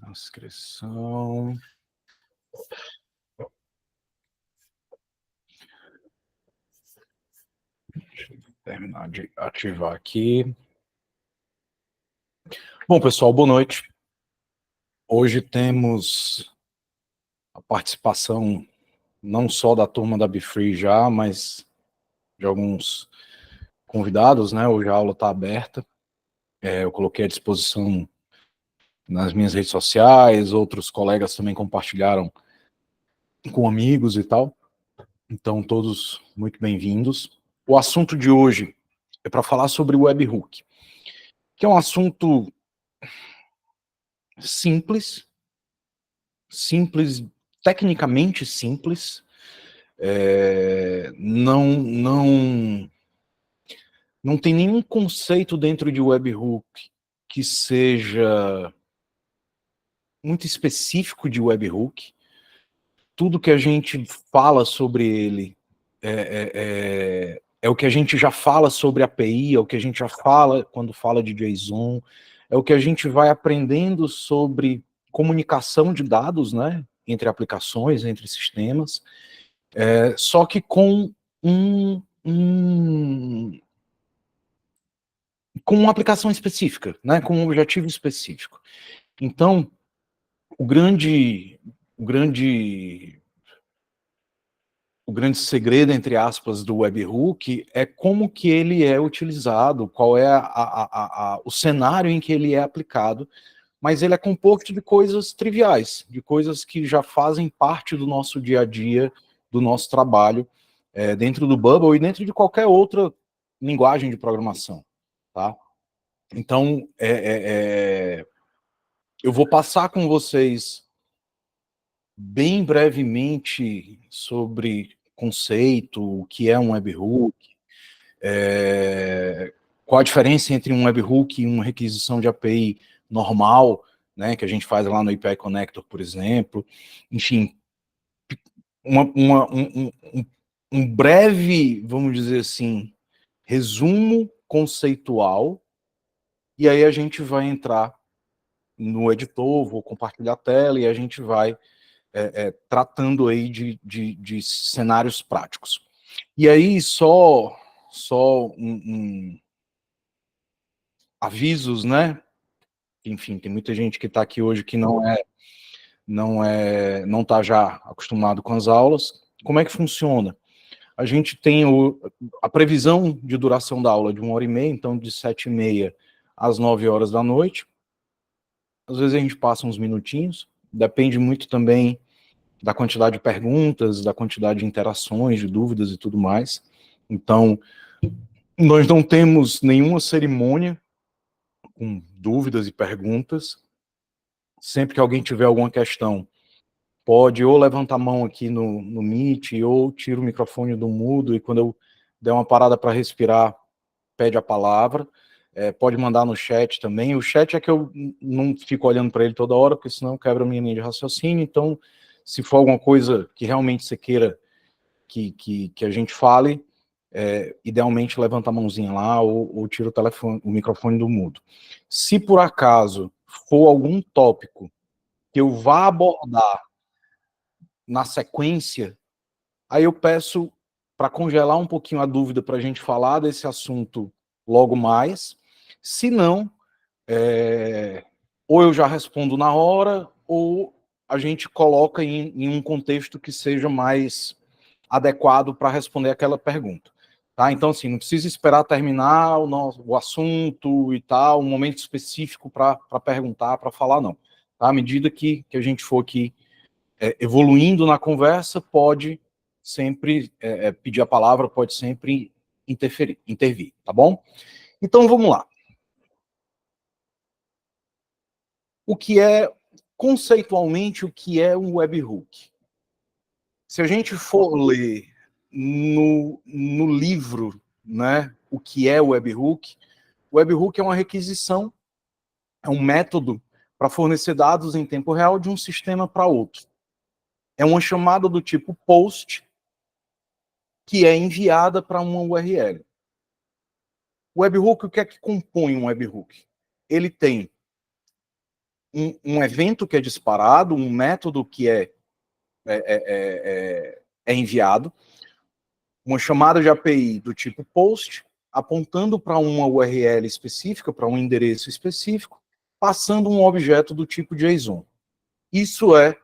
Transcrição. Deixa eu terminar de ativar aqui. Bom, pessoal, boa noite. Hoje temos a participação não só da turma da BeFree já, mas de alguns convidados, né? Hoje a aula está aberta. Eu coloquei à disposição nas minhas redes sociais, outros colegas também compartilharam com amigos e tal. Então, todos muito bem-vindos. O assunto de hoje é para falar sobre o webhook, que é um assunto simples, tecnicamente simples, não tem nenhum conceito dentro de webhook que seja muito específico de webhook. Tudo que a gente fala sobre ele é o que a gente já fala sobre API, é o que a gente já fala quando fala de JSON, é o que a gente vai aprendendo sobre comunicação de dados, né, entre aplicações, entre sistemas, só que com com uma aplicação específica, né, com um objetivo específico. Então, o grande segredo, entre aspas, do webhook é como que ele é utilizado, qual é o cenário em que ele é aplicado, mas ele é composto de coisas triviais, de coisas que já fazem parte do nosso dia a dia, do nosso trabalho, dentro do Bubble e dentro de qualquer outra linguagem de programação, tá? Então, eu vou passar com vocês bem brevemente sobre conceito, o que é um webhook, qual a diferença entre um webhook e uma requisição de API normal, né, que a gente faz lá no API Connector, por exemplo. Enfim, um breve, vamos dizer assim, resumo conceitual, e aí a gente vai entrar no editor, vou compartilhar a tela, e a gente vai tratando aí de cenários práticos. E aí, só avisos, né? Enfim, tem muita gente que está aqui hoje que não está já acostumado com as aulas. Como é que funciona? A gente tem a previsão de duração da aula de 1h30, então de 7h30 às 9h da noite. Às vezes a gente passa uns minutinhos, depende muito também da quantidade de perguntas, da quantidade de interações, de dúvidas e tudo mais. Então, nós não temos nenhuma cerimônia com dúvidas e perguntas. Sempre que alguém tiver alguma questão, pode ou levantar a mão aqui no Meet, ou tira o microfone do mudo, e quando eu der uma parada para respirar, pede a palavra. Pode mandar no chat também. O chat é que eu não fico olhando para ele toda hora, porque senão quebra a minha linha de raciocínio. Então, se for alguma coisa que realmente você queira que a gente fale, idealmente levanta a mãozinha lá ou tira o microfone do mudo. Se por acaso for algum tópico que eu vá abordar na sequência, aí eu peço para congelar um pouquinho a dúvida para a gente falar desse assunto logo mais. Se não, ou eu já respondo na hora, ou a gente coloca em um contexto que seja mais adequado para responder aquela pergunta. Tá? Então, assim, não precisa esperar terminar o assunto e tal, um momento específico para perguntar, para falar, não. Tá? À medida que a gente for aqui evoluindo na conversa, pode sempre pedir a palavra, pode sempre intervir, tá bom? Então, vamos lá. Conceitualmente, o que é um webhook? Se a gente for ler no livro, né, o que é o webhook é uma requisição, é um método para fornecer dados em tempo real de um sistema para outro. É uma chamada do tipo POST, que é enviada para uma URL. O webhook, o que é que compõe um webhook? Ele tem um evento que é disparado, um método que é enviado, uma chamada de API do tipo POST, apontando para uma URL específica, para um endereço específico, passando um objeto do tipo JSON. Isso é,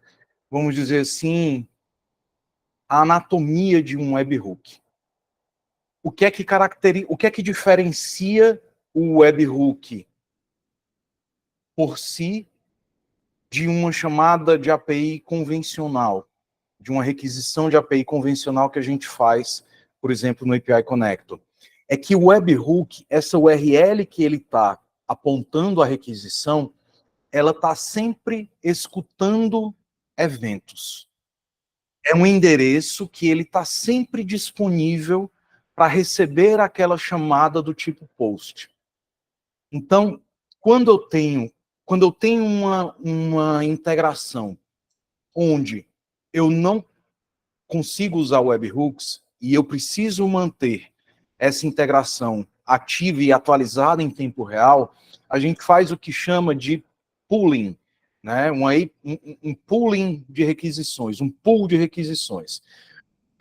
vamos dizer assim, a anatomia de um webhook. O que é que diferencia o webhook por si de uma chamada de API convencional, de uma requisição de API convencional que a gente faz, por exemplo, no API Connector? É que o webhook, essa URL que ele está apontando a requisição, ela está sempre escutando eventos. É um endereço que ele está sempre disponível para receber aquela chamada do tipo POST. Então, quando eu tenho uma integração onde eu não consigo usar webhooks e eu preciso manter essa integração ativa e atualizada em tempo real, a gente faz o que chama de pooling, né? Um pooling de requisições, um pool de requisições.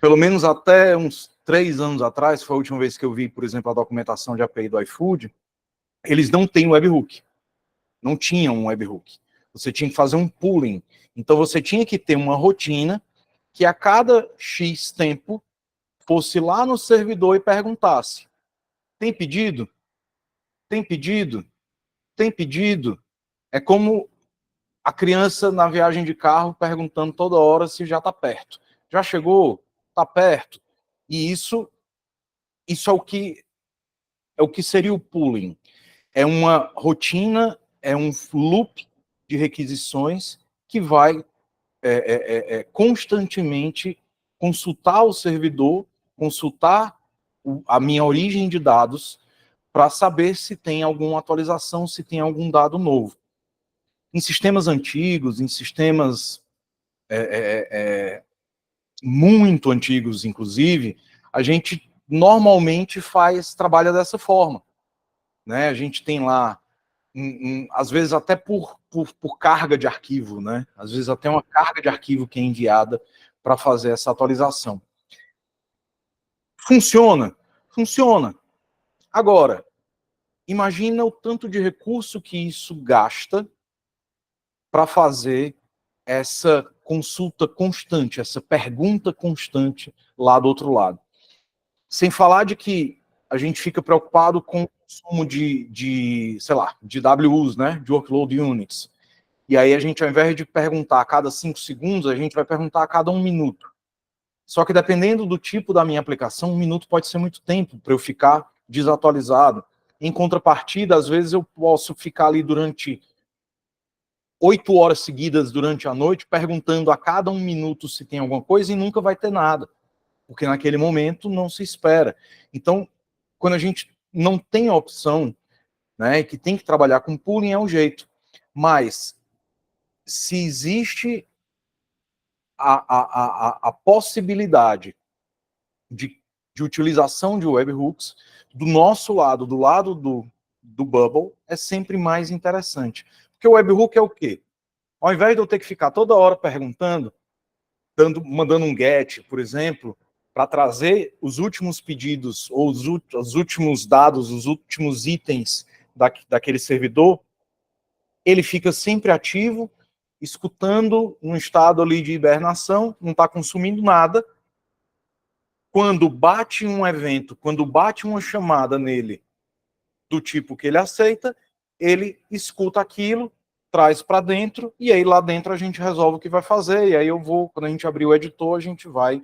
Pelo menos até uns 3 anos atrás, foi a última vez que eu vi, por exemplo, a documentação de API do iFood, eles não têm webhook. Não tinham um webhook. Você tinha que fazer um pooling. Então você tinha que ter uma rotina que a cada X tempo fosse lá no servidor e perguntasse: tem pedido? Tem pedido? Tem pedido? É como a criança na viagem de carro perguntando toda hora se já está perto. Já chegou? Está perto? E isso é o que seria o pooling. É uma rotina, é um loop de requisições que vai constantemente consultar o servidor, consultar a minha origem de dados para saber se tem alguma atualização, se tem algum dado novo. Em sistemas antigos, em sistemas muito antigos, inclusive, a gente normalmente trabalha dessa forma, né? A gente tem lá, às vezes até por carga de arquivo, né? Às vezes até uma carga de arquivo que é enviada para fazer essa atualização. Funciona? Funciona. Agora, imagina o tanto de recurso que isso gasta para fazer essa consulta constante, essa pergunta constante lá do outro lado. Sem falar de que a gente fica preocupado com o consumo sei lá, de WUs, né, de Workload Units. E aí a gente, ao invés de perguntar a cada 5 segundos, a gente vai perguntar a cada 1 minuto. Só que dependendo do tipo da minha aplicação, 1 minuto pode ser muito tempo para eu ficar desatualizado. Em contrapartida, às vezes eu posso ficar ali durante 8 horas seguidas durante a noite, perguntando a cada 1 minuto se tem alguma coisa e nunca vai ter nada, porque naquele momento não se espera. Então, quando a gente não tem a opção, né, que tem que trabalhar com pooling, é um jeito. Mas, se existe a possibilidade de utilização de webhooks, do nosso lado, do lado do Bubble, é sempre mais interessante. Porque o webhook é o quê? Ao invés de eu ter que ficar toda hora perguntando, mandando um GET, por exemplo, para trazer os últimos pedidos, ou os últimos dados, os últimos itens daquele servidor, ele fica sempre ativo, escutando num estado ali de hibernação, não está consumindo nada. Quando bate um evento, quando bate uma chamada nele, do tipo que ele aceita, ele escuta aquilo, traz para dentro, e aí lá dentro a gente resolve o que vai fazer, e aí quando a gente abrir o editor, a gente vai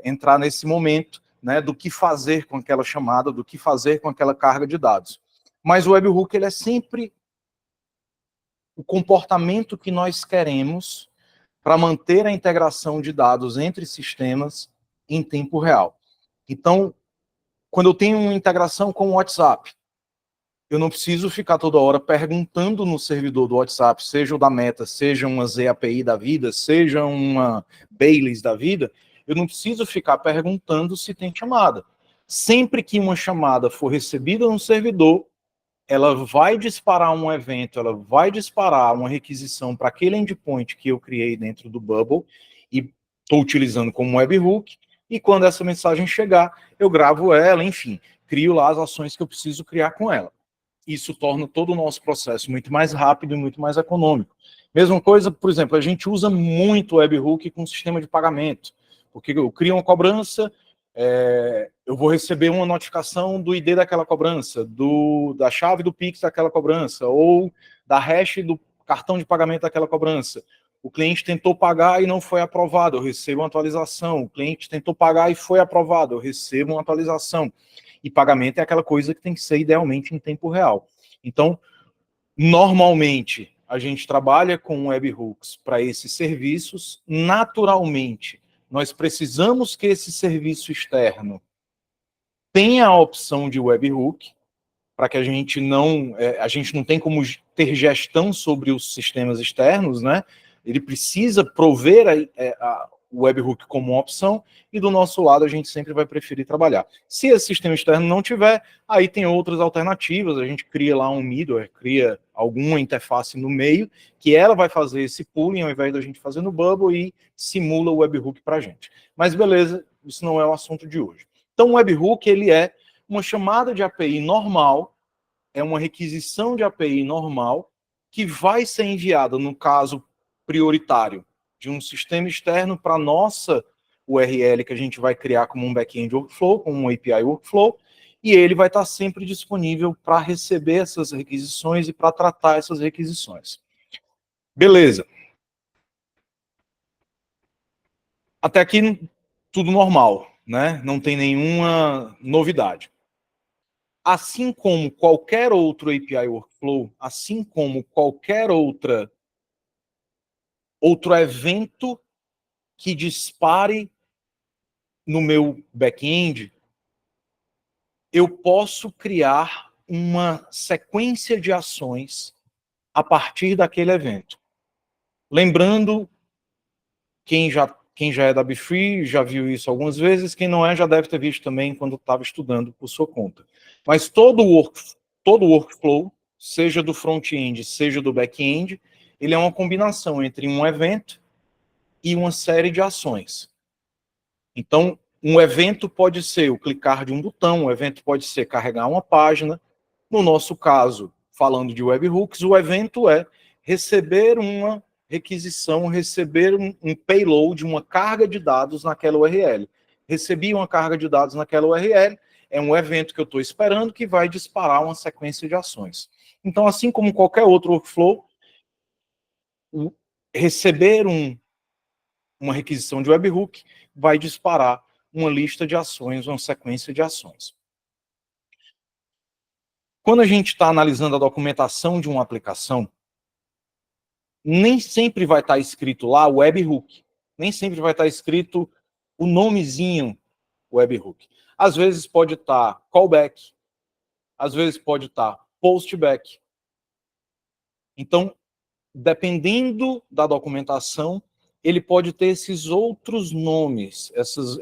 entrar nesse momento, né, do que fazer com aquela chamada, do que fazer com aquela carga de dados. Mas o webhook, ele é sempre o comportamento que nós queremos para manter a integração de dados entre sistemas em tempo real. Então, quando eu tenho uma integração com o WhatsApp, eu não preciso ficar toda hora perguntando no servidor do WhatsApp, seja o da Meta, seja uma ZAPI da vida, seja uma Baileys da vida, eu não preciso ficar perguntando se tem chamada. Sempre que uma chamada for recebida no servidor, ela vai disparar um evento, ela vai disparar uma requisição para aquele endpoint que eu criei dentro do Bubble e estou utilizando como webhook, e quando essa mensagem chegar, eu gravo ela, enfim, crio lá as ações que eu preciso criar com ela. Isso torna todo o nosso processo muito mais rápido e muito mais econômico. Mesma coisa, por exemplo, a gente usa muito o webhook com sistema de pagamento, porque eu crio uma cobrança, eu vou receber uma notificação do ID daquela cobrança, da chave do Pix daquela cobrança, ou da hash do cartão de pagamento daquela cobrança. O cliente tentou pagar e não foi aprovado, eu recebo uma atualização. O cliente tentou pagar e foi aprovado, eu recebo uma atualização. E pagamento é aquela coisa que tem que ser idealmente em tempo real. Então, normalmente, a gente trabalha com webhooks para esses serviços. Naturalmente, nós precisamos que esse serviço externo tenha a opção de webhook, para que a gente não tem como ter gestão sobre os sistemas externos, né? Ele precisa prover o webhook como uma opção, e do nosso lado a gente sempre vai preferir trabalhar. Se esse sistema externo não tiver, aí tem outras alternativas, a gente cria lá um middleware, cria alguma interface no meio, que ela vai fazer esse pooling ao invés da gente fazer no Bubble e simula o webhook para a gente. Mas beleza, isso não é o assunto de hoje. Então o webhook, ele é uma chamada de API normal, é uma requisição de API normal, que vai ser enviada, no caso prioritário, de um sistema externo para a nossa URL, que a gente vai criar como um back-end workflow, como um API workflow, e ele vai estar sempre disponível para receber essas requisições e para tratar essas requisições. Beleza. Até aqui, tudo normal, né? Não tem nenhuma novidade. Assim como qualquer outro API Workflow, assim como qualquer outro evento que dispare no meu back-end, eu posso criar uma sequência de ações a partir daquele evento. Lembrando, quem já é da BeFree já viu isso algumas vezes, quem não é já deve ter visto também quando estava estudando por sua conta. Mas todo workflow, seja do front-end, seja do back-end, ele é uma combinação entre um evento e uma série de ações. Então, um evento pode ser o clicar de um botão, um evento pode ser carregar uma página. No nosso caso, falando de webhooks, o evento é receber uma requisição, receber um payload, uma carga de dados naquela URL. Recebi uma carga de dados naquela URL, é um evento que eu estou esperando que vai disparar uma sequência de ações. Então, assim como qualquer outro workflow, receber uma requisição de webhook vai disparar uma lista de ações, uma sequência de ações. Quando a gente está analisando a documentação de uma aplicação, nem sempre vai estar escrito lá webhook. Nem sempre vai estar escrito o nomezinho webhook. Às vezes pode estar callback, às vezes pode estar postback. Então, dependendo da documentação, ele pode ter esses outros nomes,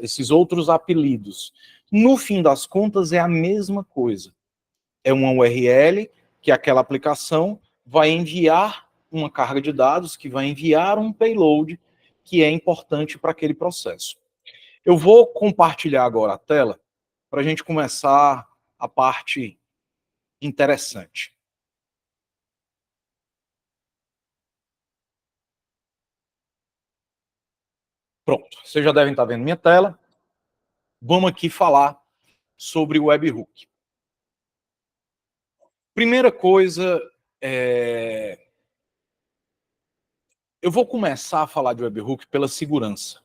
esses outros apelidos. No fim das contas, é a mesma coisa. É uma URL que aquela aplicação vai enviar uma carga de dados, que vai enviar um payload que é importante para aquele processo. Eu vou compartilhar agora a tela para a gente começar a parte interessante. Pronto, vocês já devem estar vendo minha tela. Vamos aqui falar sobre o webhook. Primeira coisa, eu vou começar a falar de webhook pela segurança,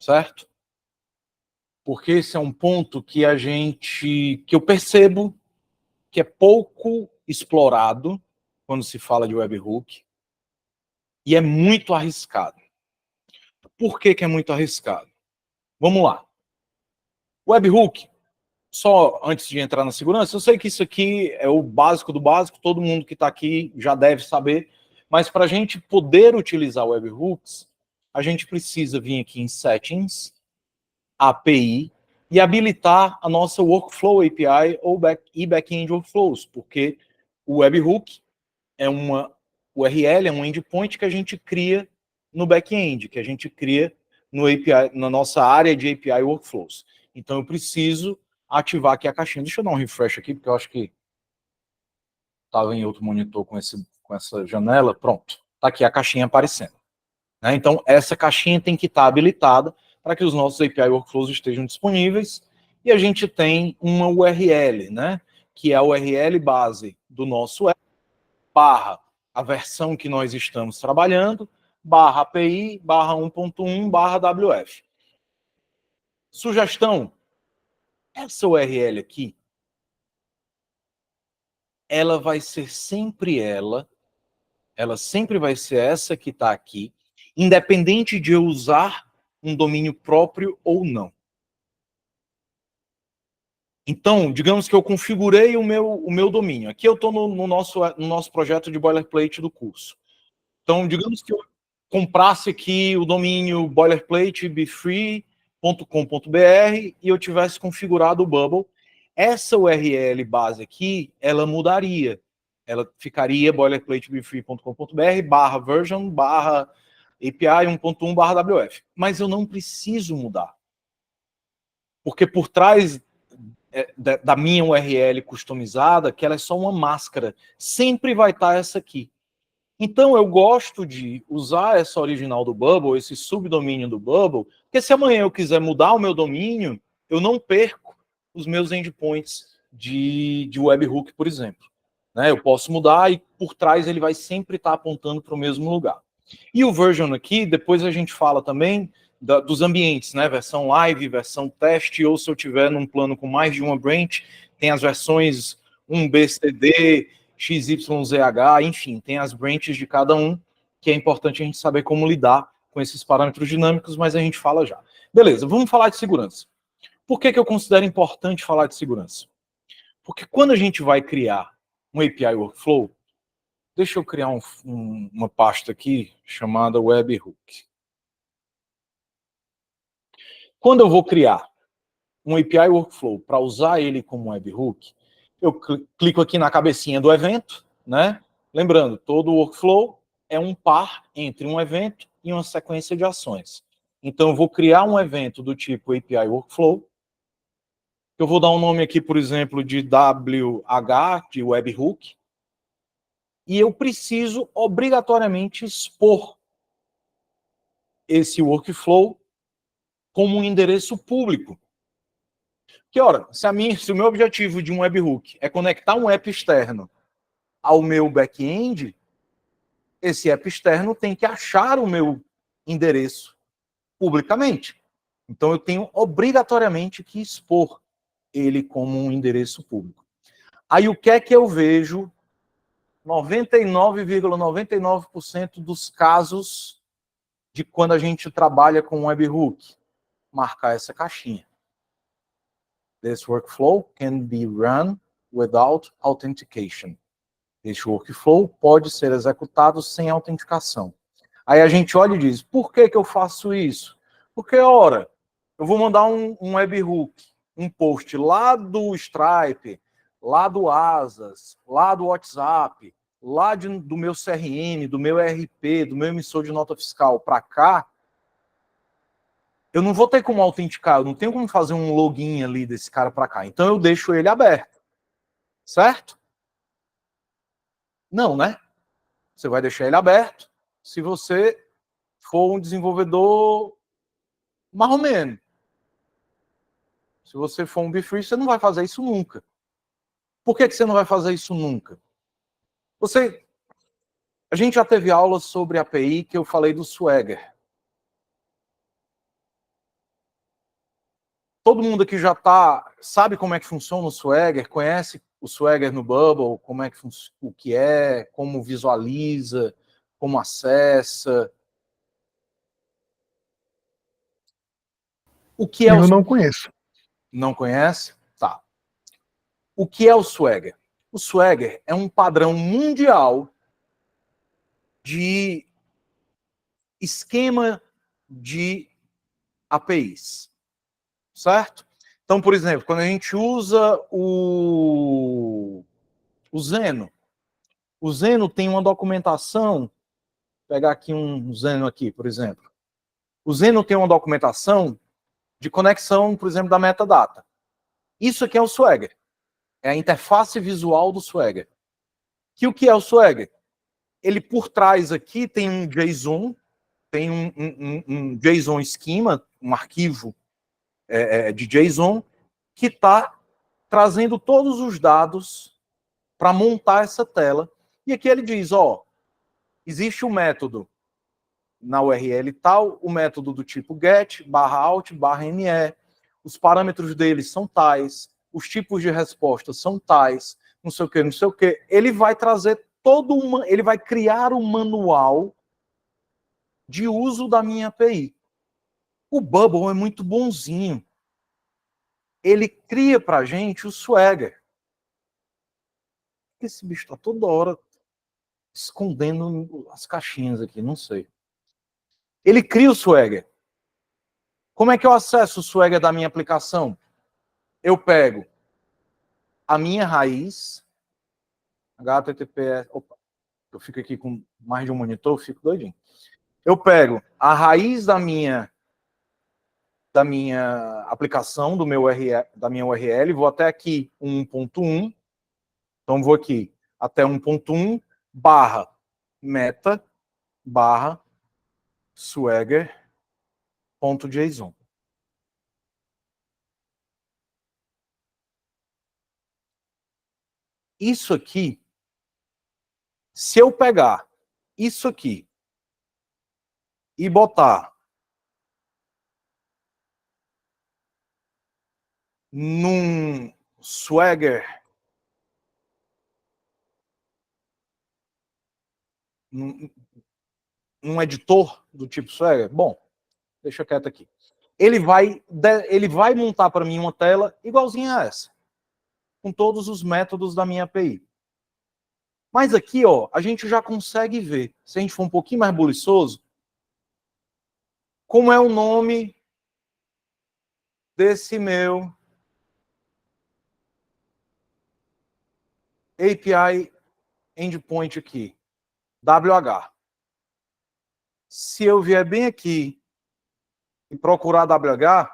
certo? Porque esse é um ponto que eu percebo que é pouco explorado quando se fala de webhook e é muito arriscado. Por que é muito arriscado? Vamos lá. Webhook, só antes de entrar na segurança, eu sei que isso aqui é o básico do básico, todo mundo que está aqui já deve saber, mas para a gente poder utilizar webhooks, a gente precisa vir aqui em Settings, API, e habilitar a nossa Workflow API ou back-end Workflows, porque o webhook é uma URL, é um endpoint que a gente cria no back-end, que a gente cria no API, na nossa área de API Workflows. Então eu preciso ativar aqui a caixinha. Deixa eu dar um refresh aqui, porque eu acho que estava em outro monitor com essa janela. Pronto, está aqui a caixinha aparecendo. Né? Então essa caixinha tem que estar habilitada para que os nossos API Workflows estejam disponíveis. E a gente tem uma URL, né? Que é a URL base do nosso app, barra a versão que nós estamos trabalhando, barra API, barra 1.1, barra WF. Sugestão, essa URL aqui, ela vai ser sempre ela sempre vai ser essa que está aqui, independente de eu usar um domínio próprio ou não. Então, digamos que eu configurei o meu domínio. Aqui eu estou no nosso projeto de boilerplate do curso. Então, digamos que eu comprasse aqui o domínio boilerplate.befree.com.br e eu tivesse configurado o Bubble, essa URL base aqui, ela mudaria. Ela ficaria boilerplate.befree.com.br /version API 1.1 WF. Mas eu não preciso mudar. Porque por trás da minha URL customizada, que ela é só uma máscara, sempre vai estar essa aqui. Então, eu gosto de usar essa original do Bubble, esse subdomínio do Bubble, porque se amanhã eu quiser mudar o meu domínio, eu não perco os meus endpoints de webhook, por exemplo. Né? Eu posso mudar e por trás ele vai sempre estar apontando para o mesmo lugar. E o version aqui, depois a gente fala também dos ambientes, né? Versão live, versão teste, ou se eu tiver num plano com mais de uma branch, tem as versões 1BCD, XYZH, enfim, tem as branches de cada um, que é importante a gente saber como lidar com esses parâmetros dinâmicos, mas a gente fala já. Beleza, vamos falar de segurança. Por que eu considero importante falar de segurança? Porque quando a gente vai criar um API Workflow, deixa eu criar uma pasta aqui chamada webhook. Quando eu vou criar um API Workflow para usar ele como webhook, eu clico aqui na cabecinha do evento, né? Lembrando, todo workflow é um par entre um evento e uma sequência de ações. Então, eu vou criar um evento do tipo API Workflow. Eu vou dar um nome aqui, por exemplo, de WH, de webhook. E eu preciso, obrigatoriamente, expor esse workflow como um endereço público. Que, ora, se o meu objetivo de um webhook é conectar um app externo ao meu back-end, esse app externo tem que achar o meu endereço publicamente. Então, eu tenho obrigatoriamente que expor ele como um endereço público. Aí, o que é que eu vejo? 99,99% dos casos de quando a gente trabalha com webhook, marcar essa caixinha. This workflow can be run without authentication. Este workflow pode ser executado sem autenticação. Aí a gente olha e diz, por que eu faço isso? Porque, ora, eu vou mandar um webhook, um post lá do Stripe, lá do Asas, lá do WhatsApp, lá do meu CRM, do meu RP, do meu emissor de nota fiscal para cá, eu não vou ter como autenticar, eu não tenho como fazer um login ali desse cara para cá. Então eu deixo ele aberto. Certo? Não, né? Você vai deixar ele aberto se você for um desenvolvedor marromeno. Se você for um BeFree, você não vai fazer isso nunca. Por que você não vai fazer isso nunca? A gente já teve aula sobre API que eu falei do Swagger. Todo mundo aqui já sabe como é que funciona o Swagger, conhece o Swagger no Bubble, como é que o que é, como visualiza, como acessa. O que é Eu não conheço. Não conhece? Tá. O que é o Swagger? O Swagger é um padrão mundial de esquema de APIs, certo? Então, por exemplo, quando a gente usa o Zeno tem uma documentação, vou pegar aqui um Zeno aqui, por exemplo. O Zeno tem uma documentação de conexão, por exemplo, da metadata. Isso aqui é o Swagger. É a interface visual do Swagger. Que o que é o Swagger? Ele por trás aqui tem um JSON, tem um JSON schema, um arquivo de JSON, que está trazendo todos os dados para montar essa tela. E aqui ele diz, ó, existe um método na URL tal, o método do tipo get, /out, /me, os parâmetros deles são tais, os tipos de resposta são tais, não sei o que, não sei o que. Ele vai trazer ele vai criar um manual de uso da minha API. O Bubble é muito bonzinho. Ele cria pra gente o Swagger. Esse bicho está toda hora escondendo as caixinhas aqui, não sei. Ele cria o Swagger. Como é que eu acesso o Swagger da minha aplicação? Eu pego a minha raiz, HTTPS, opa, eu fico aqui com mais de um monitor, eu fico doidinho. Eu pego a raiz da minha aplicação, da minha URL, vou até aqui 1.1, então vou aqui até 1.1 barra meta barra swagger.json. Isso aqui, se eu pegar isso aqui e botar num Swagger, num editor do tipo Swagger, bom, deixa quieto aqui. Ele vai montar para mim uma tela igualzinha a essa, com todos os métodos da minha API. Mas aqui, ó, a gente já consegue ver, se a gente for um pouquinho mais buliçoso, como é o nome desse meu API endpoint aqui, WH. Se eu vier bem aqui e procurar WH,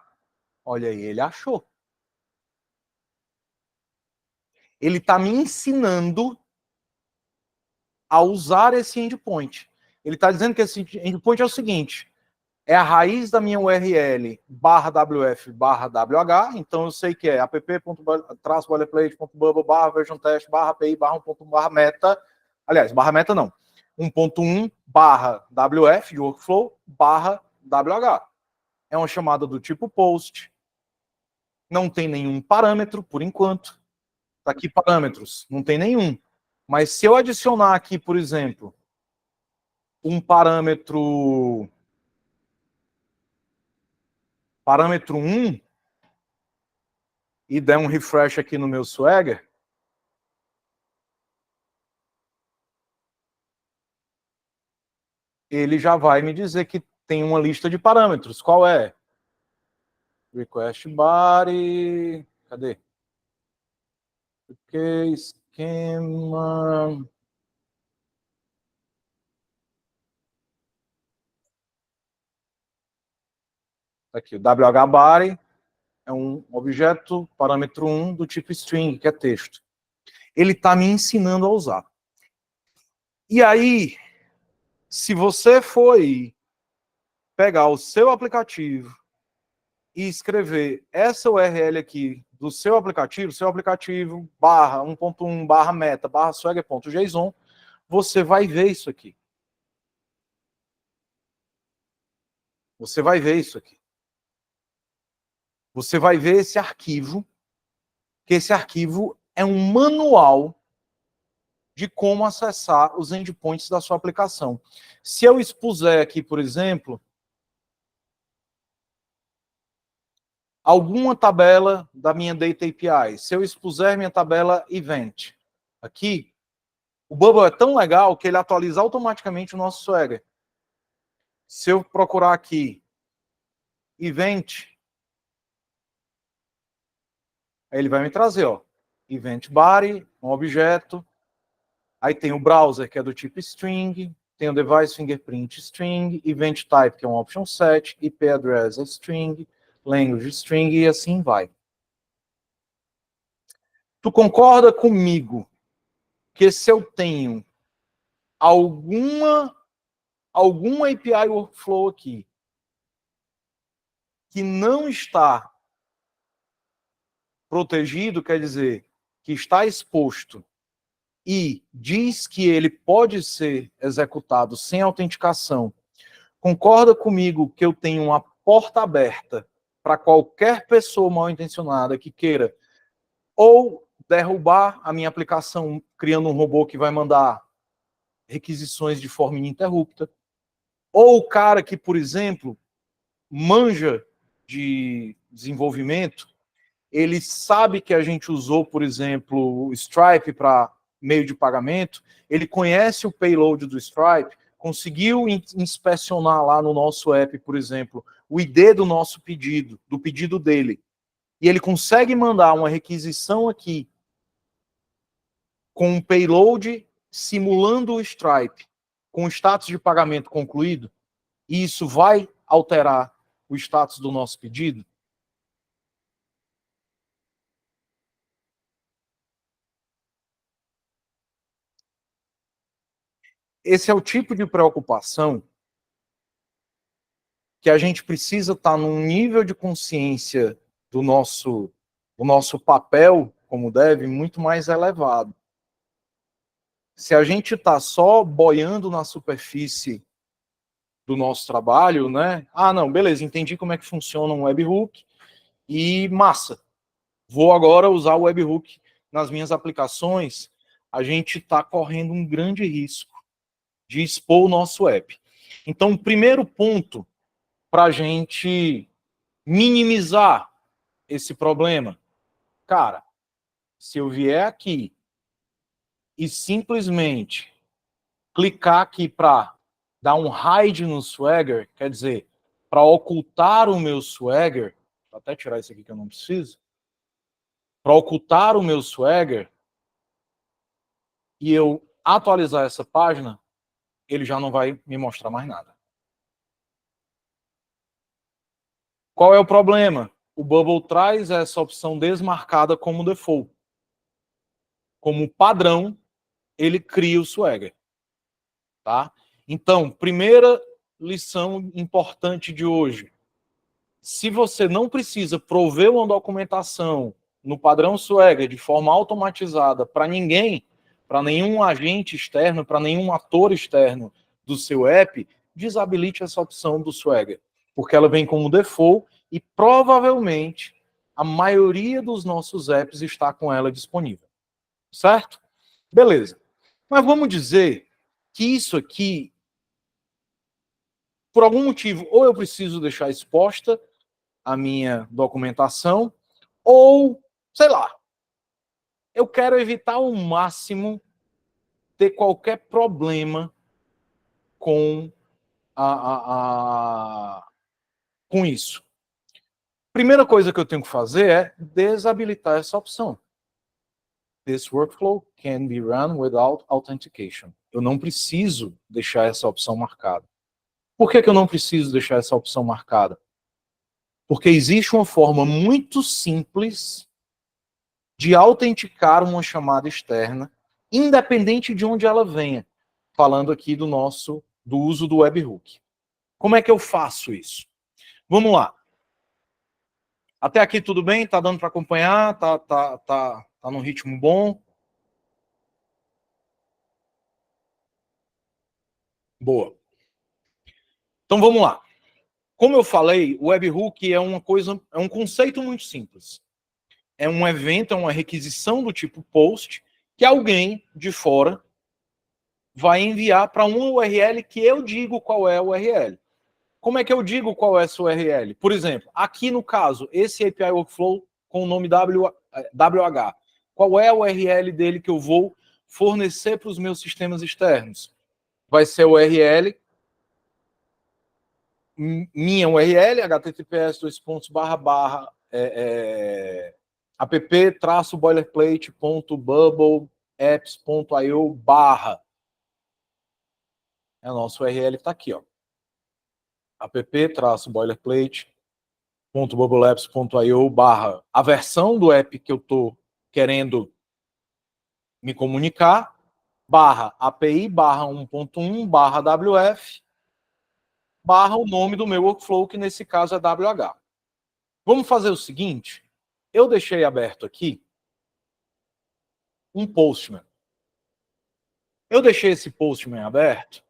olha aí, ele achou. Ele está me ensinando a usar esse endpoint. Ele está dizendo que esse endpoint é o seguinte, é a raiz da minha URL /wf/wh, então eu sei que é app.boilerplate.bubble/version-test /api/1.1/meta, aliás, /meta não, 1.1/wf de workflow /wh. É uma chamada do tipo post, não tem nenhum parâmetro por enquanto. Tá aqui parâmetros, não tem nenhum. Mas se eu adicionar aqui, por exemplo, um parâmetro 1 e der um refresh aqui no meu Swagger, ele já vai me dizer que tem uma lista de parâmetros. Qual é? Request body, cadê? Ok, esquema. Aqui, o WH body é um objeto parâmetro 1 do tipo string, que é texto. Ele está me ensinando a usar. E aí, se você for pegar o seu aplicativo e escrever essa URL aqui do seu aplicativo /1.1/meta/swagger.json, você vai ver isso aqui. Você vai ver isso aqui. Você vai ver esse arquivo, que esse arquivo é um manual de como acessar os endpoints da sua aplicação. Se eu expuser aqui, por exemplo, alguma tabela da minha Data API, se eu expuser minha tabela Event aqui, o Bubble é tão legal que ele atualiza automaticamente o nosso Swagger. Se eu procurar aqui Event, Aí ele vai me trazer, ó, event body, um objeto. Aí tem o browser, que é do tipo string, tem o device fingerprint string, event type, que é um option set, IP address é string, language string, e assim vai. Tu concorda comigo que se eu tenho alguma API workflow aqui que não está protegido, quer dizer, que está exposto e diz que ele pode ser executado sem autenticação, concorda comigo que eu tenho uma porta aberta para qualquer pessoa mal intencionada que queira ou derrubar a minha aplicação criando um robô que vai mandar requisições de forma ininterrupta, ou o cara que, por exemplo, manja de desenvolvimento, ele sabe que a gente usou, por exemplo, o Stripe para meio de pagamento, ele conhece o payload do Stripe, conseguiu inspecionar lá no nosso app, por exemplo, o ID do nosso pedido, do pedido dele, e ele consegue mandar uma requisição aqui com um payload simulando o Stripe, com o status de pagamento concluído, e isso vai alterar o status do nosso pedido? Esse é o tipo de preocupação que a gente precisa estar num nível de consciência do nosso papel como deve muito mais elevado. Se a gente está só boiando na superfície do nosso trabalho, né? Ah, não, beleza, entendi como é que funciona um webhook e massa. Vou agora usar o webhook nas minhas aplicações. A gente está correndo um grande risco de expor o nosso app. Então, o primeiro ponto para a gente minimizar esse problema, cara, se eu vier aqui e simplesmente clicar aqui para dar um hide no Swagger, quer dizer, para ocultar o meu Swagger, vou até tirar isso aqui que eu não preciso, para ocultar o meu Swagger e eu atualizar essa página, ele já não vai me mostrar mais nada. Qual é o problema? O Bubble traz essa opção desmarcada como default. Como padrão, ele cria o Swagger. Tá? Então, primeira lição importante de hoje. Se você não precisa prover uma documentação no padrão Swagger de forma automatizada para ninguém, para nenhum agente externo, para nenhum ator externo do seu app, desabilite essa opção do Swagger, porque ela vem como default e provavelmente a maioria dos nossos apps está com ela disponível. Certo? Beleza. Mas vamos dizer que isso aqui, por algum motivo, ou eu preciso deixar exposta a minha documentação, ou, sei lá, eu quero evitar ao máximo ter qualquer problema com, com isso. Primeira coisa que eu tenho que fazer é desabilitar essa opção. This workflow can be run without authentication. Eu não preciso deixar essa opção marcada. Por que eu não preciso deixar essa opção marcada? Porque existe uma forma muito simples de autenticar uma chamada externa, independente de onde ela venha, falando aqui do uso do webhook. Como é que eu faço isso? Vamos lá. Até aqui tudo bem? Tá dando para acompanhar? Tá num ritmo bom? Boa. Então vamos lá. Como eu falei, o webhook é um conceito muito simples. É um evento, é uma requisição do tipo post que alguém de fora vai enviar para uma URL que eu digo qual é a URL. Como é que eu digo qual é essa URL? Por exemplo, aqui no caso, esse API Workflow com o nome WH. Qual é a URL dele que eu vou fornecer para os meus sistemas externos? Vai ser a URL, minha URL, https:// app-boilerplate.bubbleapps.io / é o nosso URL que está aqui, ó. app-boilerplate.bubbleapps.io / a versão do app que eu estou querendo me comunicar, /API, /1.1, /WF, o nome do meu workflow, que nesse caso é WH. Vamos fazer o seguinte, eu deixei aberto aqui um Postman. Eu deixei esse Postman aberto.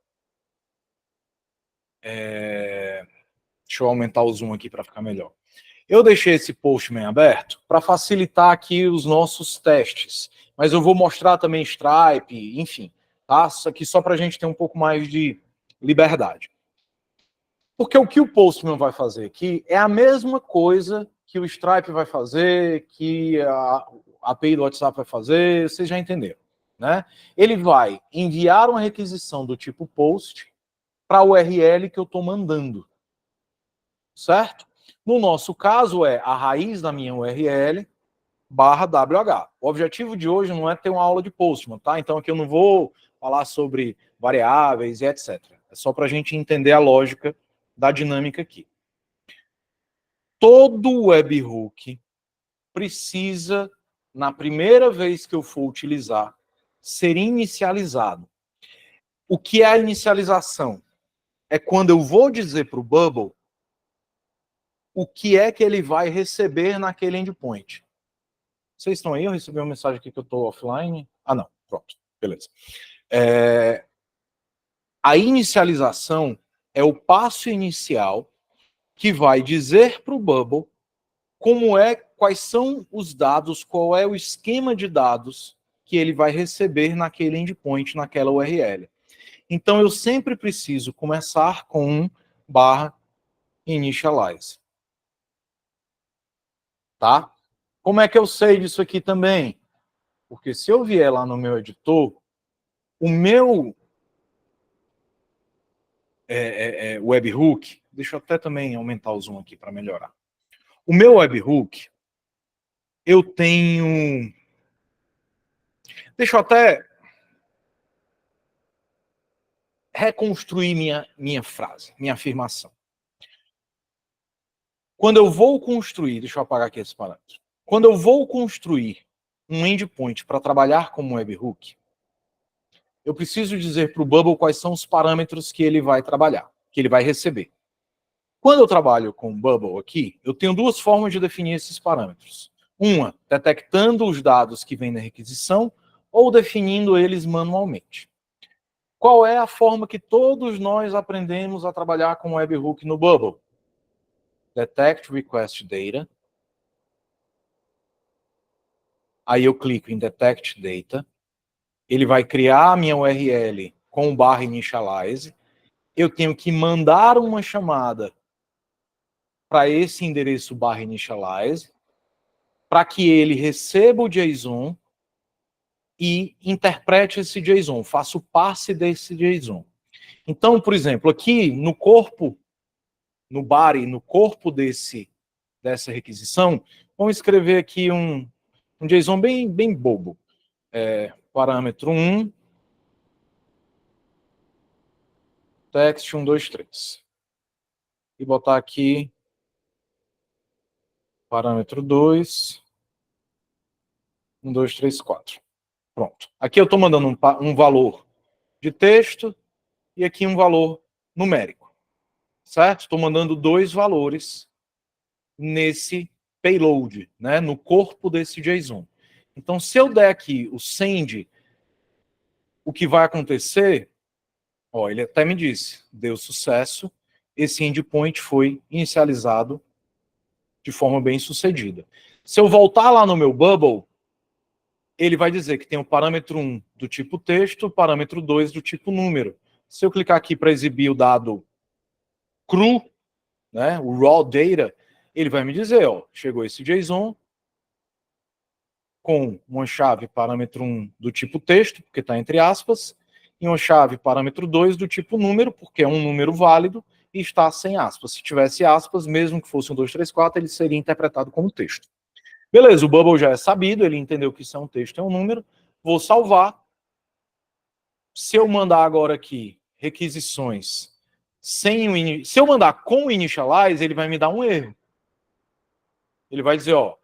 Deixa eu aumentar o zoom aqui para ficar melhor. Eu deixei esse Postman aberto para facilitar aqui os nossos testes. Mas eu vou mostrar também Stripe, enfim. Tá? Isso aqui só para a gente ter um pouco mais de liberdade. Porque o que o Postman vai fazer aqui é a mesma coisa que o Stripe vai fazer, que a API do WhatsApp vai fazer, vocês já entenderam, né? Ele vai enviar uma requisição do tipo POST para a URL que eu estou mandando, certo? No nosso caso é a raiz da minha URL /WH. O objetivo de hoje não é ter uma aula de Postman, tá? Então aqui eu não vou falar sobre variáveis e etc. É só para a gente entender a lógica da dinâmica aqui. Todo webhook precisa, na primeira vez que eu for utilizar, ser inicializado. O que é a inicialização? É quando eu vou dizer para o Bubble o que é que ele vai receber naquele endpoint. Vocês estão aí? Eu recebi uma mensagem aqui que eu estou offline. Ah, não. Pronto. Beleza. A inicialização é o passo inicial que vai dizer para o Bubble quais são os dados, qual é o esquema de dados que ele vai receber naquele endpoint, naquela URL. Então, eu sempre preciso começar com um /initialize. Tá? Como é que eu sei disso aqui também? Porque se eu vier lá no meu editor, o meu webhook, deixa eu até também aumentar o zoom aqui para melhorar. O meu webhook, eu tenho... Deixa eu até reconstruir minha frase, minha afirmação. Quando eu vou construir, deixa eu apagar aqui esse parâmetro. Quando eu vou construir um endpoint para trabalhar como webhook, eu preciso dizer para o Bubble quais são os parâmetros que ele vai trabalhar, que ele vai receber. Quando eu trabalho com o Bubble aqui, eu tenho duas formas de definir esses parâmetros. Uma, detectando os dados que vêm da requisição, ou definindo eles manualmente. Qual é a forma que todos nós aprendemos a trabalhar com webhook no Bubble? Detect Request Data. Aí eu clico em Detect Data. Ele vai criar a minha URL com o /initialize. Eu tenho que mandar uma chamada para esse endereço /initialize, para que ele receba o JSON e interprete esse JSON, faça o passe desse JSON. Então, por exemplo, aqui no corpo, no body, no corpo dessa requisição, vamos escrever aqui um JSON bem bobo. Parâmetro 1, text 123. E botar aqui parâmetro 2, 1, 2, 3, 4. Pronto. Aqui eu estou mandando um valor de texto e aqui um valor numérico. Certo? Estou mandando dois valores nesse payload, né, no corpo desse JSON. Então, se eu der aqui o send, o que vai acontecer, ó, ele até me disse, deu sucesso, esse endpoint foi inicializado de forma bem sucedida. Se eu voltar lá no meu Bubble, ele vai dizer que tem o parâmetro 1 do tipo texto, o parâmetro 2 do tipo número. Se eu clicar aqui para exibir o dado cru, né, o raw data, ele vai me dizer, ó, chegou esse JSON com uma chave parâmetro 1 do tipo texto, porque está entre aspas, e uma chave parâmetro 2 do tipo número, porque é um número válido e está sem aspas. Se tivesse aspas, mesmo que fosse um 2, 3, 4, ele seria interpretado como texto. Beleza, o Bubble já é sabido, ele entendeu que isso é um texto, é um número. Vou salvar. Se eu mandar agora aqui requisições sem o se eu mandar com o initialize, ele vai me dar um erro. Ele vai dizer, ó,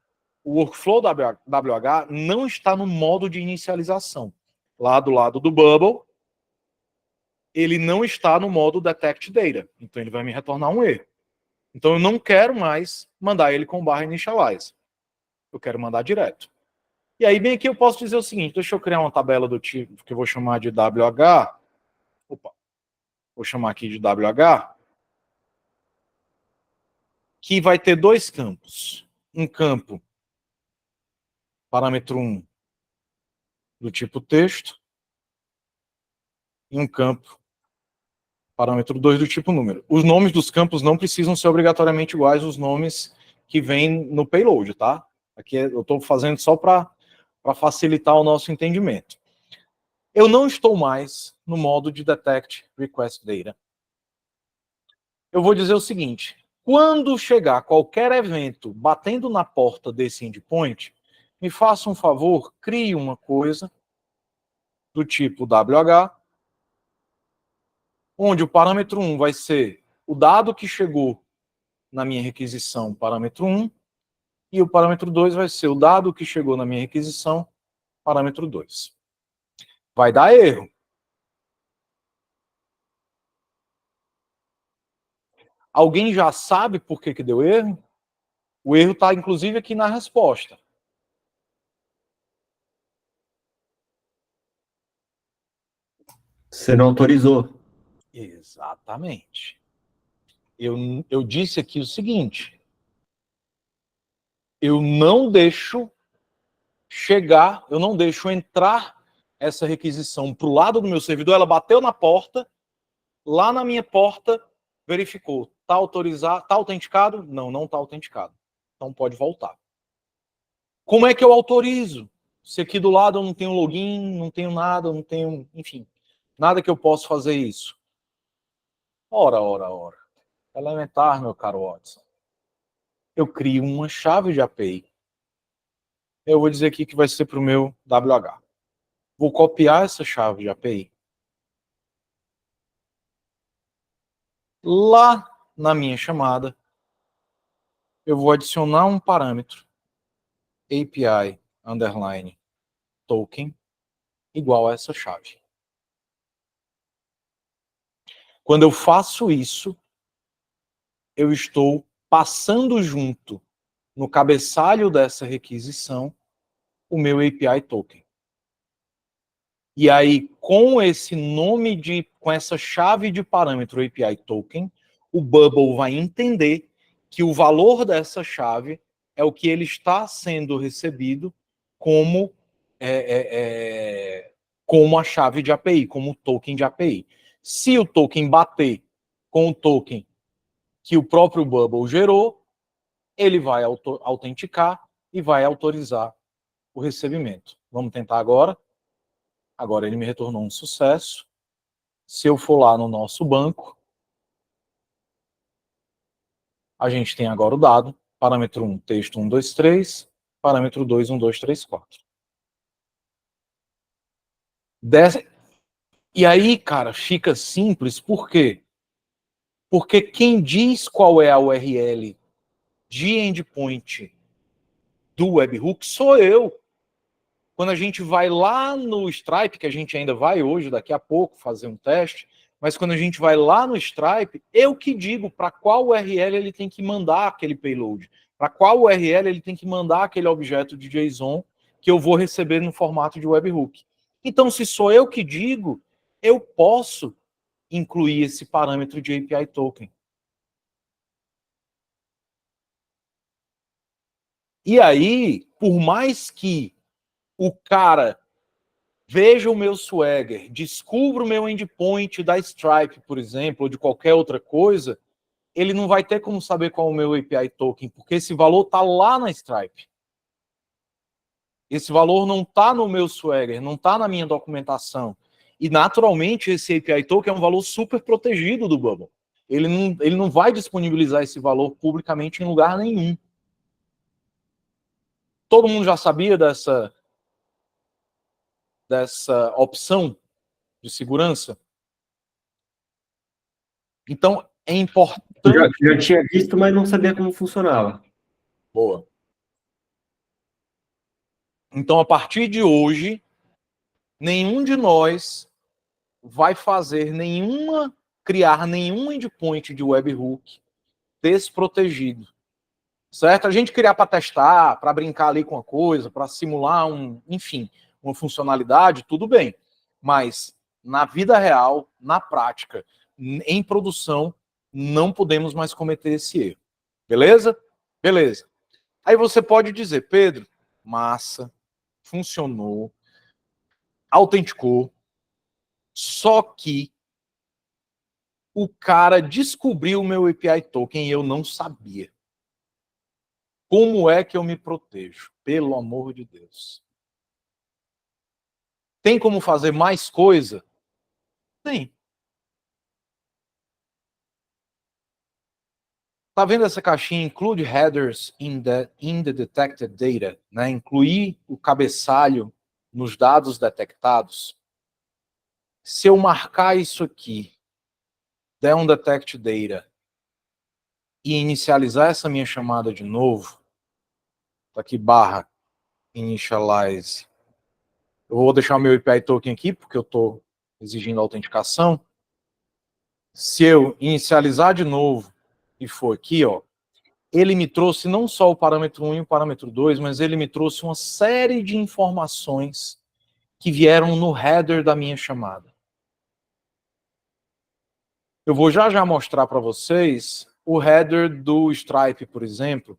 o workflow WH não está no modo de inicialização. Lá do lado do Bubble, ele não está no modo detect data. Então ele vai me retornar um erro. Então eu não quero mais mandar ele com /initialize. Eu quero mandar direto. E aí bem aqui eu posso dizer o seguinte, deixa eu criar uma tabela do tipo que eu vou chamar de WH. Opa, vou chamar aqui de WH. Que vai ter dois campos. Um campo parâmetro 1 do tipo texto e um campo parâmetro 2 do tipo número. Os nomes dos campos não precisam ser obrigatoriamente iguais aos nomes que vêm no payload, tá? Aqui eu estou fazendo só para facilitar o nosso entendimento. Eu não estou mais no modo de detect request data. Eu vou dizer o seguinte, quando chegar qualquer evento batendo na porta desse endpoint, me faça um favor, crie uma coisa do tipo WH, onde o parâmetro 1 vai ser o dado que chegou na minha requisição, parâmetro 1, e o parâmetro 2 vai ser o dado que chegou na minha requisição, parâmetro 2. Vai dar erro. Alguém já sabe por que deu erro? O erro está, inclusive, aqui na resposta. Você não autorizou. Exatamente. Eu disse aqui o seguinte, eu não deixo chegar, eu não deixo entrar essa requisição para o lado do meu servidor, ela bateu na porta, lá na minha porta, verificou, está autorizado, está autenticado? Não, não está autenticado. Então pode voltar. Como é que eu autorizo? Se aqui do lado eu não tenho login, não tenho nada, não tenho, enfim, nada que eu possa fazer isso. Ora. Elementar, meu caro Watson. Eu crio uma chave de API. Eu vou dizer aqui que vai ser para o meu WH. Vou copiar essa chave de API. Lá na minha chamada, eu vou adicionar um parâmetro API underline token igual a essa chave. Quando eu faço isso, eu estou passando junto no cabeçalho dessa requisição o meu API token. E aí, com esse nome com essa chave de parâmetro API token, o Bubble vai entender que o valor dessa chave é o que ele está sendo recebido como como a chave de API, como o token de API. Se o token bater com o token que o próprio Bubble gerou, ele vai autenticar e vai autorizar o recebimento. Vamos tentar agora. Agora ele me retornou um sucesso. Se eu for lá no nosso banco, a gente tem agora o dado, parâmetro 1, texto 123, parâmetro 2, 1234. E aí, cara, fica simples, por quê? Porque quem diz qual é a URL de endpoint do webhook sou eu. Quando a gente vai lá no Stripe, que a gente ainda vai hoje, daqui a pouco, fazer um teste, mas quando a gente vai lá no Stripe, eu que digo para qual URL ele tem que mandar aquele payload, para qual URL ele tem que mandar aquele objeto de JSON que eu vou receber no formato de webhook. Então, se sou eu que digo, eu posso incluir esse parâmetro de API token. E aí, por mais que o cara veja o meu Swagger, descubra o meu endpoint da Stripe, por exemplo, ou de qualquer outra coisa, ele não vai ter como saber qual é o meu API token, porque esse valor está lá na Stripe. Esse valor não está no meu Swagger, não está na minha documentação. E, naturalmente, esse API token é um valor super protegido do Bubble. Ele não vai disponibilizar esse valor publicamente em lugar nenhum. Todo mundo já sabia dessa opção de segurança? Então, é importante... Eu já tinha visto, mas não sabia como funcionava. Boa. Então, a partir de hoje, nenhum de nós vai criar nenhum endpoint de webhook desprotegido. Certo? A gente criar para testar, para brincar ali com a coisa, para simular enfim, uma funcionalidade, tudo bem. Mas na vida real, na prática, em produção, não podemos mais cometer esse erro. Beleza? Beleza. Aí você pode dizer, Pedro, massa, funcionou, autenticou, só que o cara descobriu o meu API token e eu não sabia. Como é que eu me protejo? Pelo amor de Deus. Tem como fazer mais coisa? Tem. Tá vendo essa caixinha? Include headers in the detected data, né? Incluir o cabeçalho nos dados detectados. Se eu marcar isso aqui, der um detect data, e inicializar essa minha chamada de novo, tá aqui barra initialize. Eu vou deixar o meu API token aqui, porque eu estou exigindo autenticação. Se eu inicializar de novo e for aqui, ó, ele me trouxe não só o parâmetro 1 e o parâmetro 2, mas ele me trouxe uma série de informações que vieram no header da minha chamada. Eu vou já mostrar para vocês o header do Stripe, por exemplo,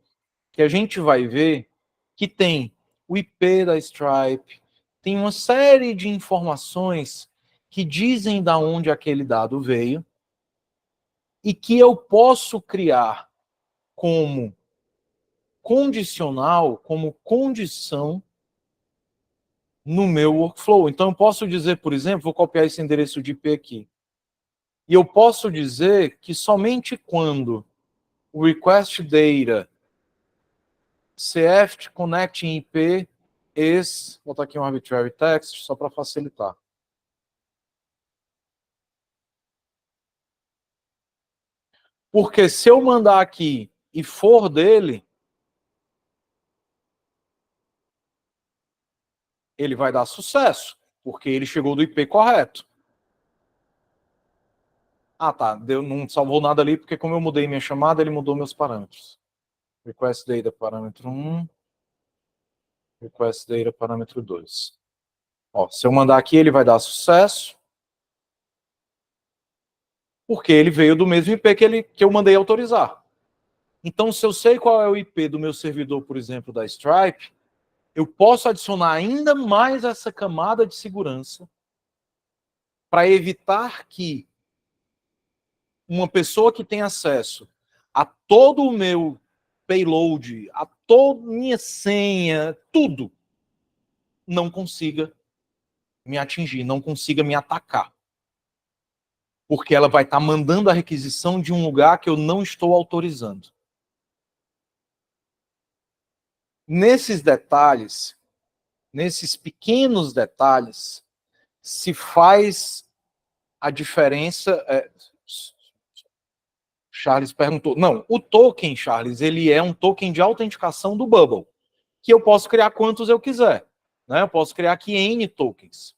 que a gente vai ver que tem o IP da Stripe, tem uma série de informações que dizem de onde aquele dado veio e que eu posso criar como condicional, como condição no meu workflow. Então eu posso dizer, por exemplo, vou copiar esse endereço de IP aqui, e eu posso dizer que somente quando o request data cf connecting IP is, vou botar aqui um arbitrary text só para facilitar. Porque se eu mandar aqui e for dele, ele vai dar sucesso, porque ele chegou do IP correto. Ah, tá, não salvou nada ali, porque como eu mudei minha chamada, ele mudou meus parâmetros. Request data parâmetro 1, request data parâmetro 2. Ó, se eu mandar aqui, ele vai dar sucesso, porque ele veio do mesmo IP que eu mandei autorizar. Então, se eu sei qual é o IP do meu servidor, por exemplo, da Stripe, eu posso adicionar ainda mais essa camada de segurança para evitar que uma pessoa que tem acesso a todo o meu payload, a toda minha senha, tudo, não consiga me atingir, não consiga me atacar. Porque ela vai estar mandando a requisição de um lugar que eu não estou autorizando. Nesses detalhes, nesses pequenos detalhes, se faz a diferença. Charles perguntou. Não, o token, Charles, ele é um token de autenticação do Bubble, que eu posso criar quantos eu quiser. Né? Eu posso criar aqui N tokens.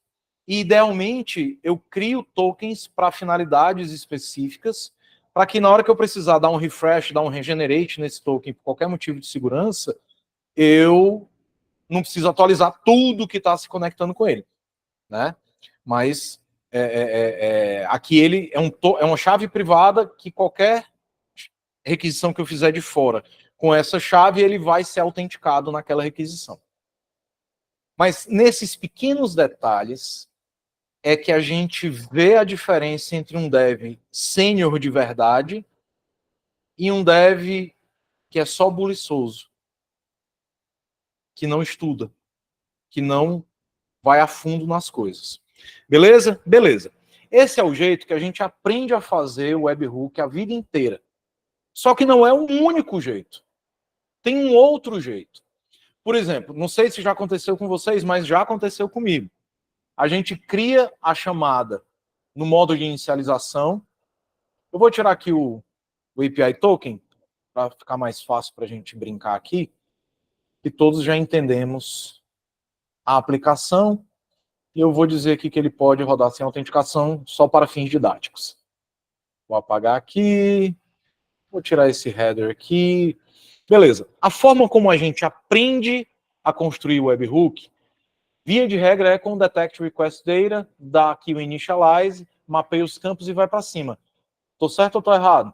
E, idealmente, eu crio tokens para finalidades específicas, para que na hora que eu precisar dar um refresh, dar um regenerate nesse token, por qualquer motivo de segurança, eu não preciso atualizar tudo que está se conectando com ele. Né? Mas aqui ele é uma chave privada que qualquer requisição que eu fizer de fora com essa chave, ele vai ser autenticado naquela requisição. Mas nesses pequenos detalhes é que a gente vê a diferença entre um dev sênior de verdade e um dev que é só buliçoso, que não estuda, que não vai a fundo nas coisas. Beleza? Beleza. Esse é o jeito que a gente aprende a fazer o webhook a vida inteira. Só que não é o único jeito. Tem um outro jeito. Por exemplo, não sei se já aconteceu com vocês, mas já aconteceu comigo. A gente cria a chamada no modo de inicialização. Eu vou tirar aqui o API token, para ficar mais fácil para a gente brincar aqui, que todos já entendemos a aplicação, e eu vou dizer aqui que ele pode rodar sem autenticação só para fins didáticos. Vou apagar aqui, vou tirar esse header aqui. Beleza. A forma como a gente aprende a construir o webhook, via de regra, é com o detect request data, dá aqui o initialize, mapeia os campos e vai para cima. Tô certo ou tô errado?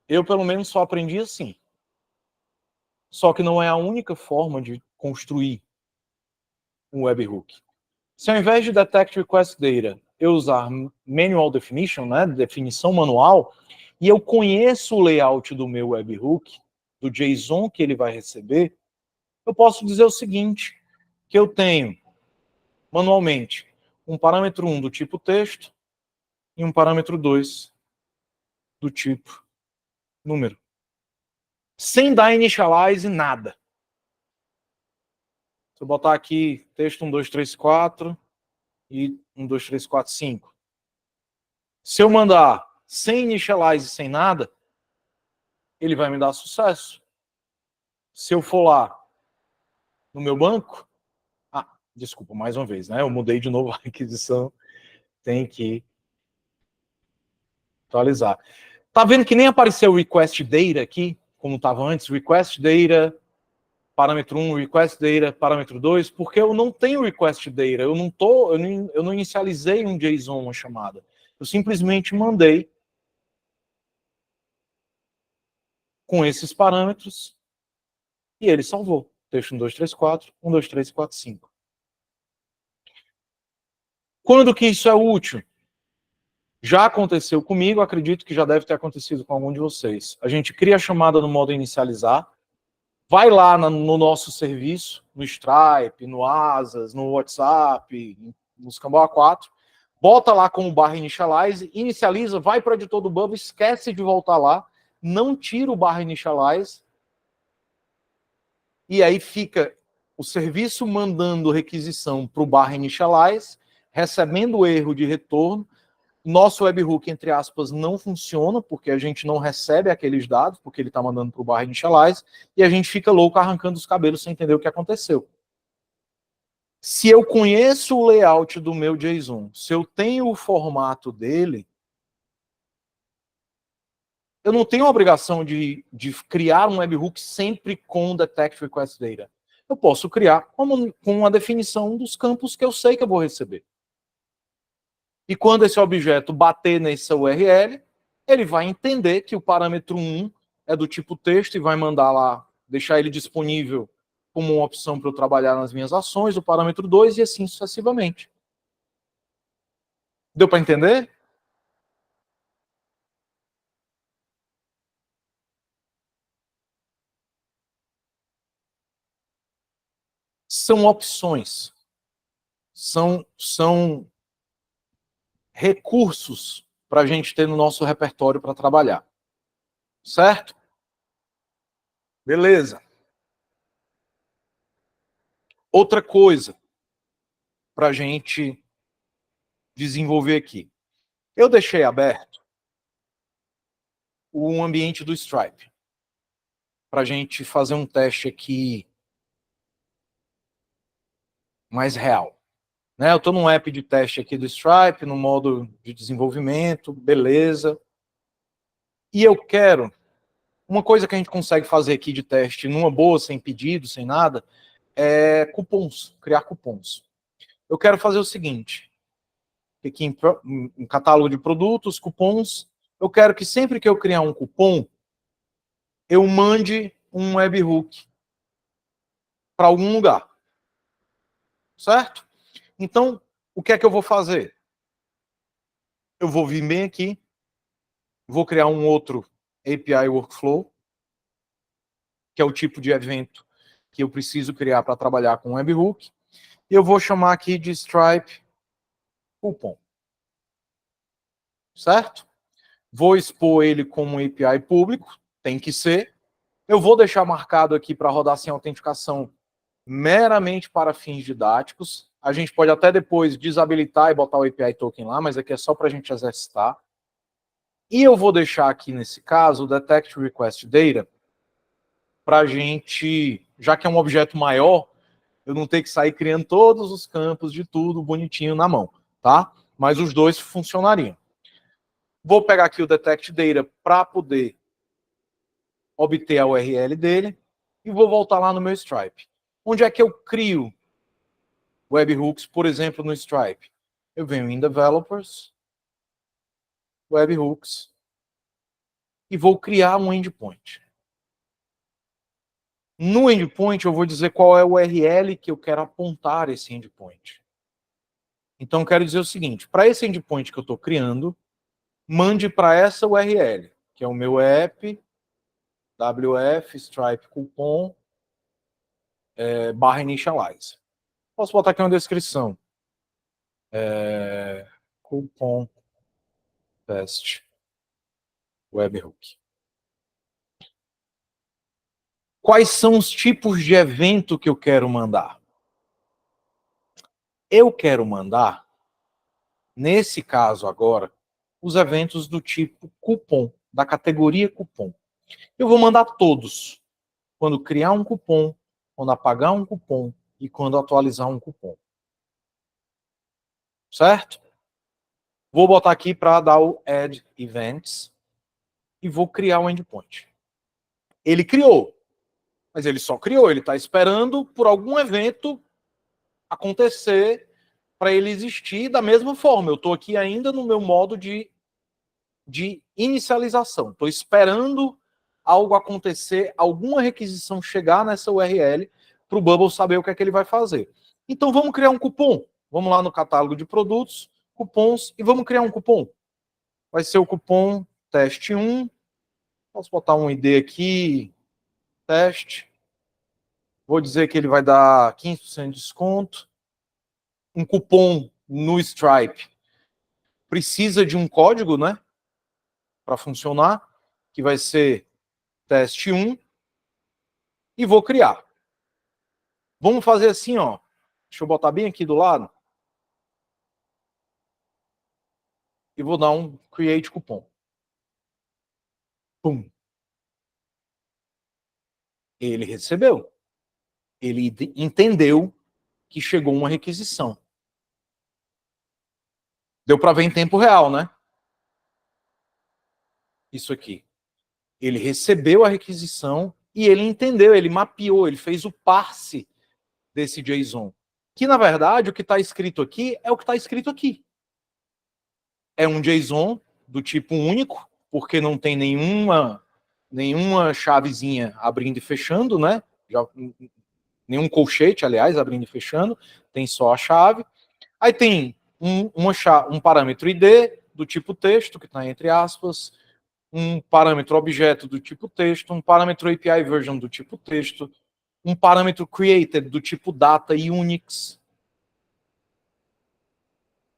Eu, pelo menos, só aprendi assim. Só que não é a única forma de construir um webhook. Se ao invés de detect request data, eu usar manual definition, né, definição manual, e eu conheço o layout do meu webhook, do JSON que ele vai receber, eu posso dizer o seguinte, que eu tenho, manualmente, um parâmetro 1 do tipo texto e um parâmetro 2 do tipo número. Sem dar initialize nada. Se eu botar aqui texto 1, 2, 3, 4 e 1, 2, 3, 4, 5. Se eu mandar sem initialize, sem nada, ele vai me dar sucesso. Se eu for lá no meu banco... desculpa, mais uma vez, né? Eu mudei de novo a requisição. Tem que atualizar. Tá vendo que nem apareceu o request data aqui, como estava antes? Request data, parâmetro 1, request data, parâmetro 2, porque eu não tenho request data, eu não inicializei um JSON, uma chamada. Eu simplesmente mandei com esses parâmetros e ele salvou. Texto 1, 2, 3, 4, 1, 2, 3, 4, 5. Quando que isso é útil? Já aconteceu comigo, acredito que já deve ter acontecido com algum de vocês. A gente cria a chamada no modo inicializar, vai lá no nosso serviço, no Stripe, no Asas, no WhatsApp, no Scambau A4, bota lá como barra initialize, inicializa, vai para o editor do Bubble, esquece de voltar lá, não tira o barra initialize, e aí fica o serviço mandando requisição para o barra initialize, recebendo o erro de retorno. Nosso webhook, entre aspas, não funciona, porque a gente não recebe aqueles dados, porque ele está mandando para o barra initialize, e a gente fica louco arrancando os cabelos sem entender o que aconteceu. Se eu conheço o layout do meu JSON, se eu tenho o formato dele, eu não tenho a obrigação de criar um webhook sempre com detect request data. Eu posso criar com a definição dos campos que eu sei que eu vou receber. E quando esse objeto bater nessa URL, ele vai entender que o parâmetro 1 é do tipo texto e vai mandar lá, deixar ele disponível como uma opção para eu trabalhar nas minhas ações, o parâmetro 2 e assim sucessivamente. Deu para entender? São opções. São recursos para a gente ter no nosso repertório para trabalhar. Certo? Beleza. Outra coisa para a gente desenvolver aqui. Eu deixei aberto o ambiente do Stripe para a gente fazer um teste aqui mais real. Né? Eu estou num app de teste aqui do Stripe, no modo de desenvolvimento, beleza. E eu quero... Uma coisa que a gente consegue fazer aqui de teste numa boa, sem pedido, sem nada, é cupons, criar cupons. Eu quero fazer o seguinte, aqui em catálogo de produtos, cupons, eu quero que sempre que eu criar um cupom, eu mande um webhook para algum lugar. Certo? Então, o que é que eu vou fazer? Eu vou vir bem aqui, vou criar um outro API Workflow, que é o tipo de evento que eu preciso criar para trabalhar com webhook, e eu vou chamar aqui de Stripe Coupon. Certo? Vou expor ele como um API público, tem que ser. Eu vou deixar marcado aqui para rodar sem autenticação meramente para fins didáticos. A gente pode até depois desabilitar e botar o API Token lá, mas aqui é só para a gente exercitar. E eu vou deixar aqui, nesse caso, o Detect Request Data, para a gente, já que é um objeto maior, eu não ter que sair criando todos os campos de tudo bonitinho na mão, tá? Mas os dois funcionariam. Vou pegar aqui o Detect Data para poder obter a URL dele e vou voltar lá no meu Stripe. Onde é que eu crio webhooks, por exemplo, no Stripe? Eu venho em Developers, Webhooks, e vou criar um endpoint. No endpoint, eu vou dizer qual é o URL que eu quero apontar esse endpoint. Então, eu quero dizer o seguinte, para esse endpoint que eu estou criando, mande para essa URL, que é o meu app, wf, stripe, coupon, barra initialize. Posso botar aqui uma descrição. Coupon test webhook. Quais são os tipos de evento que eu quero mandar? Eu quero mandar, nesse caso agora, os eventos do tipo cupom, da categoria cupom. Eu vou mandar todos, quando criar um cupom, quando apagar um cupom e quando atualizar um cupom. Certo? Vou botar aqui para dar o add events e vou criar um endpoint. Ele criou, mas ele só criou, ele está esperando por algum evento acontecer para ele existir da mesma forma. Eu estou aqui ainda no meu modo de inicialização. Estou esperando algo acontecer, alguma requisição chegar nessa URL para o Bubble saber o que é que ele vai fazer. Então vamos criar um cupom. Vamos lá no catálogo de produtos, cupons, e vamos criar um cupom. Vai ser o cupom teste 1. Posso botar um ID aqui, teste. Vou dizer que ele vai dar 15% de desconto. Um cupom no Stripe precisa de um código, né? Para funcionar, que vai ser teste 1. E vou criar. Vamos fazer assim, ó. Deixa eu botar bem aqui do lado. E vou dar um create cupom. Pum. Ele recebeu. Ele entendeu que chegou uma requisição. Deu para ver em tempo real, né? Isso aqui. Ele recebeu a requisição e ele entendeu, ele mapeou, ele fez o parse desse JSON. Que, na verdade, o que está escrito aqui é o que está escrito aqui. É um JSON do tipo único, porque não tem nenhuma chavezinha abrindo e fechando, né? Nenhum colchete, aliás, abrindo e fechando. Tem só a chave. Aí tem um parâmetro ID do tipo texto, que está entre aspas, um parâmetro objeto do tipo texto, um parâmetro API version do tipo texto, um parâmetro created do tipo data e Unix,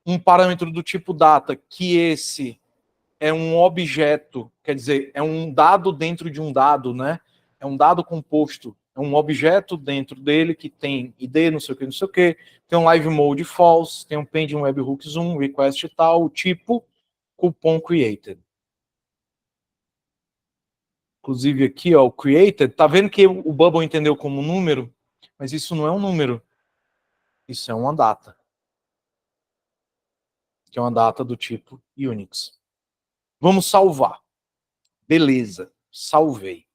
um parâmetro do tipo data, que esse é um objeto, quer dizer, é um dado dentro de um dado, né? É um dado composto, é um objeto dentro dele que tem ID, não sei o que, tem um live mode false, tem um pending webhooks 1, request e tal, o tipo coupon created. Inclusive aqui, ó, o created, tá vendo que o Bubble entendeu como número? Mas isso não é um número. Isso é uma data. Que é uma data do tipo Unix. Vamos salvar. Beleza, salvei.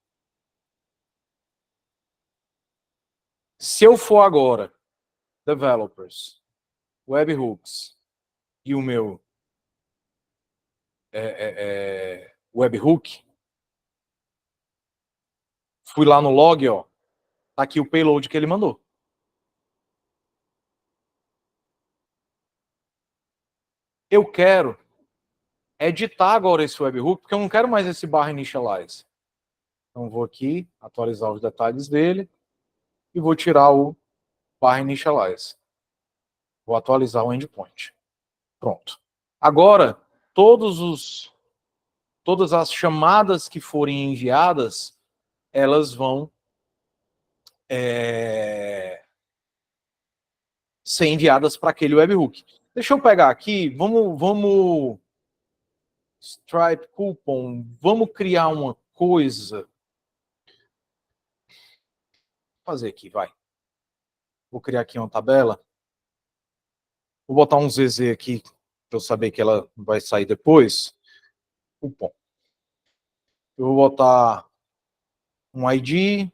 Se eu for agora, developers, webhooks, e o meu webhook, fui lá no log, ó, tá aqui o payload que ele mandou. Eu quero editar agora esse webhook, porque eu não quero mais esse barra initialize. Então vou aqui, atualizar os detalhes dele, e vou tirar o barra initialize. Vou atualizar o endpoint. Pronto. Agora, todas as chamadas que forem enviadas elas vão ser enviadas para aquele webhook. Deixa eu pegar aqui, vamos Stripe Coupon, vamos criar uma coisa. Vou fazer aqui, vai. Vou criar aqui uma tabela. Vou botar um ZZ aqui, para eu saber que ela vai sair depois. Cupom. Eu vou botar um ID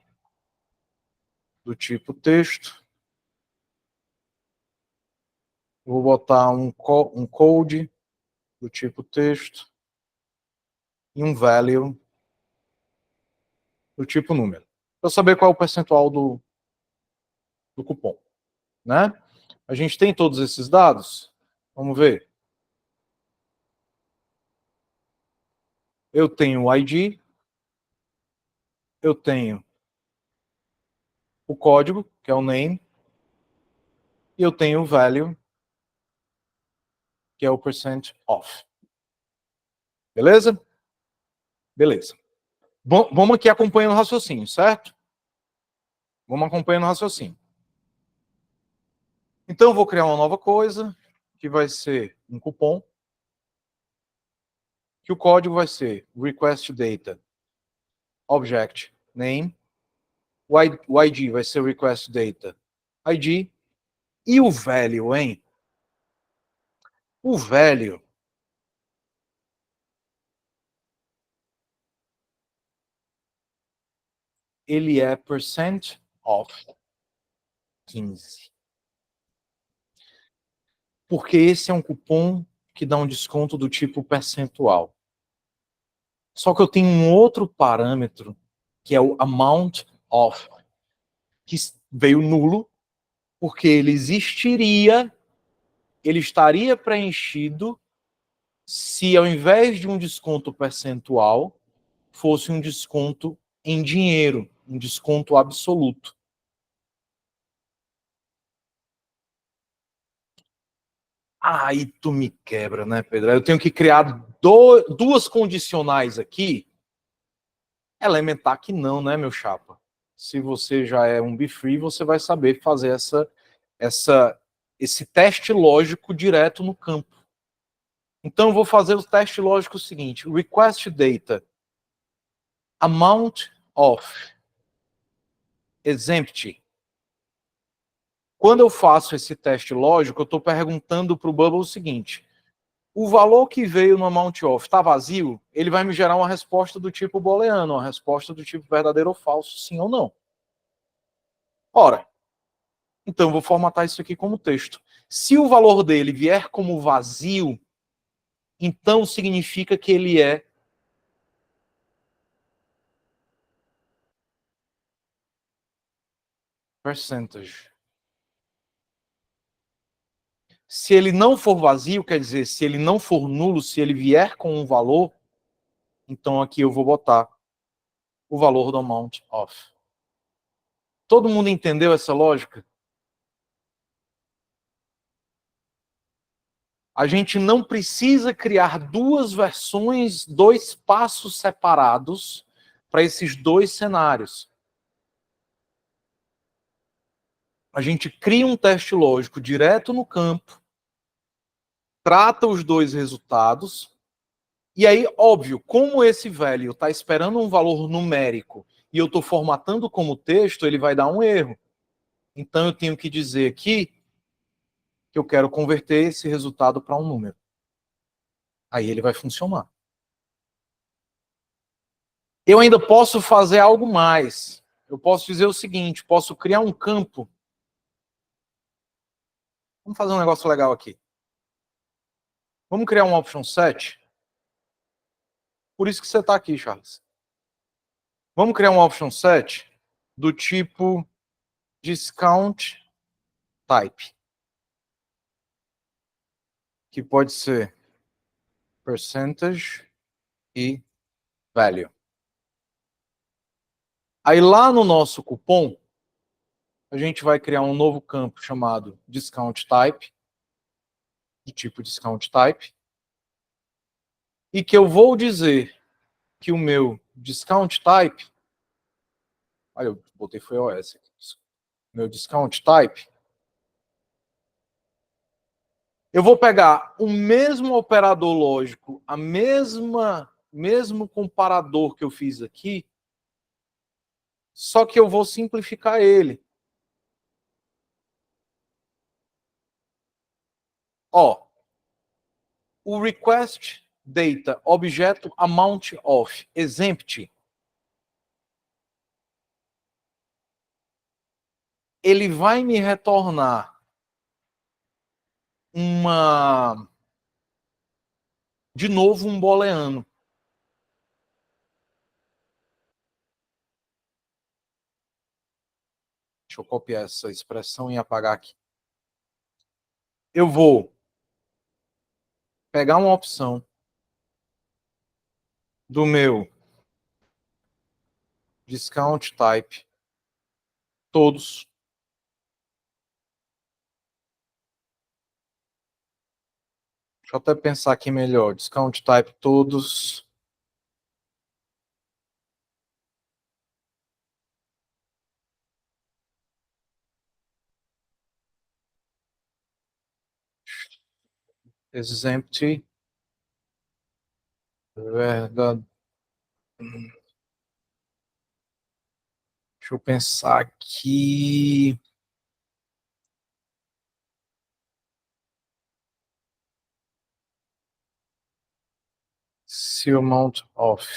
do tipo texto. Vou botar um code do tipo texto. E um value do tipo número. Para eu saber qual é o percentual do cupom. Né? A gente tem todos esses dados? Vamos ver. Eu tenho o ID, eu tenho o código, que é o name, e eu tenho o value, que é o percent off. Beleza? Beleza. Bom, vamos aqui acompanhando o raciocínio, certo? Vamos acompanhando o raciocínio. Então, eu vou criar uma nova coisa, que vai ser um cupom, que o código vai ser request data object name, o ID vai ser request data ID, e o value, hein? O value ele é percent off 15. Porque esse é um cupom que dá um desconto do tipo percentual. Só que eu tenho um outro parâmetro, que é o amount of, que veio nulo, porque ele estaria preenchido se ao invés de um desconto percentual, fosse um desconto em dinheiro, um desconto absoluto. Aí tu me quebra, né, Pedro? Eu tenho que criar duas condicionais aqui. Elementar que não, né, meu chapa? Se você já é um be-free, você vai saber fazer esse teste lógico direto no campo. Então, eu vou fazer o teste lógico seguinte: request data amount of exempt. Quando eu faço esse teste lógico, eu estou perguntando para o Bubble o seguinte: o valor que veio no amount of está vazio? Ele vai me gerar uma resposta do tipo booleano, uma resposta do tipo verdadeiro ou falso, sim ou não. Ora, então eu vou formatar isso aqui como texto. Se o valor dele vier como vazio, então significa que ele é percentage. Se ele não for vazio, quer dizer, se ele não for nulo, se ele vier com um valor, então aqui eu vou botar o valor do amount of. Todo mundo entendeu essa lógica? A gente não precisa criar duas versões, dois passos separados para esses dois cenários. A gente cria um teste lógico direto no campo, trata os dois resultados, e aí, óbvio, como esse velho está esperando um valor numérico e eu estou formatando como texto, ele vai dar um erro. Então eu tenho que dizer aqui que eu quero converter esse resultado para um número. Aí ele vai funcionar. Eu ainda posso fazer algo mais. Eu posso dizer o seguinte, posso criar um campo. Vamos fazer um negócio legal aqui. Vamos criar um option set. Por isso que você está aqui, Charles. Vamos criar um option set do tipo discount type. Que pode ser percentage e value. Aí lá no nosso cupom, a gente vai criar um novo campo chamado discount type, do tipo discount type, e que eu vou dizer que o meu discount type Olha, eu botei foi OS aqui. Meu discount type. Eu vou pegar o mesmo operador lógico, mesmo comparador que eu fiz aqui, só que eu vou simplificar ele. Ó, o request data objeto amount of exempt, ele vai me retornar de novo um booleano. Deixa eu copiar essa expressão e apagar aqui. Eu vou pegar uma opção do meu discount type, todos. Deixa eu até pensar aqui melhor. Discount type, todos. Exempt. Verdade. Deixa eu pensar aqui. Se o amount of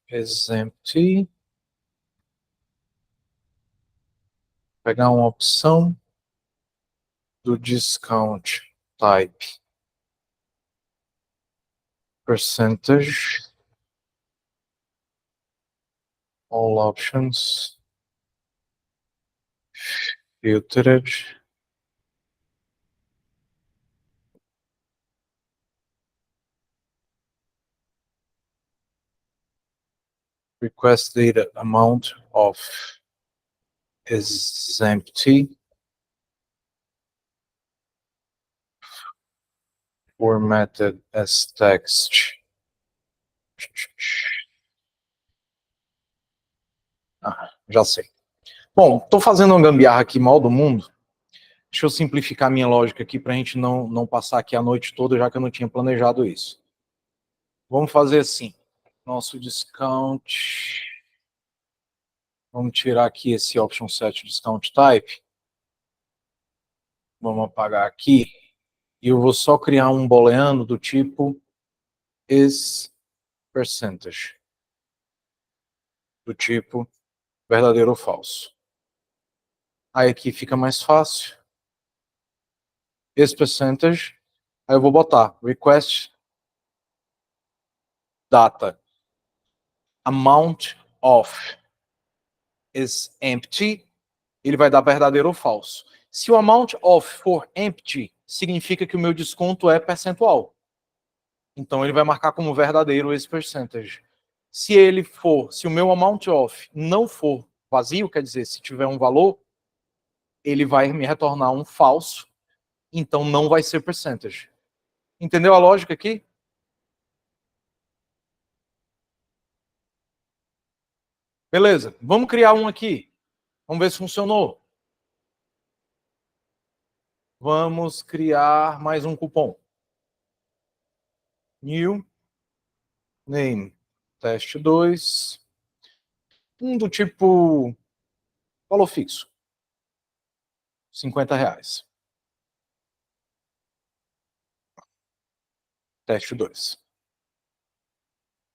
exempt. Pegar uma opção do discount type percentage, all options, filtered, request data amount of exempt, formatted as text. Já sei. Bom, estou fazendo uma gambiarra aqui mal do mundo. Deixa eu simplificar minha lógica aqui para a gente não passar aqui a noite toda, já que eu não tinha planejado isso. Vamos fazer assim. Nosso discount. Vamos tirar aqui esse option set discount type. Vamos apagar aqui. E eu vou só criar um booleano do tipo is percentage. Do tipo verdadeiro ou falso. Aí aqui fica mais fácil. Is percentage. Aí eu vou botar request data amount of is empty. Ele vai dar verdadeiro ou falso. Se o amount of for empty, significa que o meu desconto é percentual. Então ele vai marcar como verdadeiro esse percentage. Se o meu amount of não for vazio, quer dizer, se tiver um valor, ele vai me retornar um falso, então não vai ser percentage. Entendeu a lógica aqui? Beleza, vamos criar um aqui. Vamos ver se funcionou. Vamos criar mais um cupom. New name teste 2. Do tipo valor fixo. R$50. Teste 2.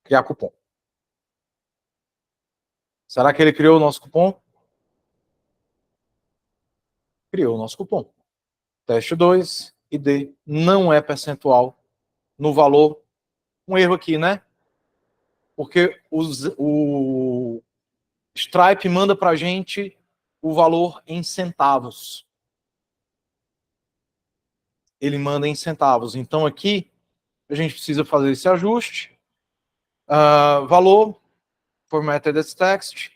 Criar cupom. Será que ele criou o nosso cupom? Criou o nosso cupom. Teste 2, ID não é percentual no valor. Um erro aqui, né? Porque o Stripe manda para a gente o valor em centavos. Ele manda em centavos. Então aqui a gente precisa fazer esse ajuste. Valor, formatted as text,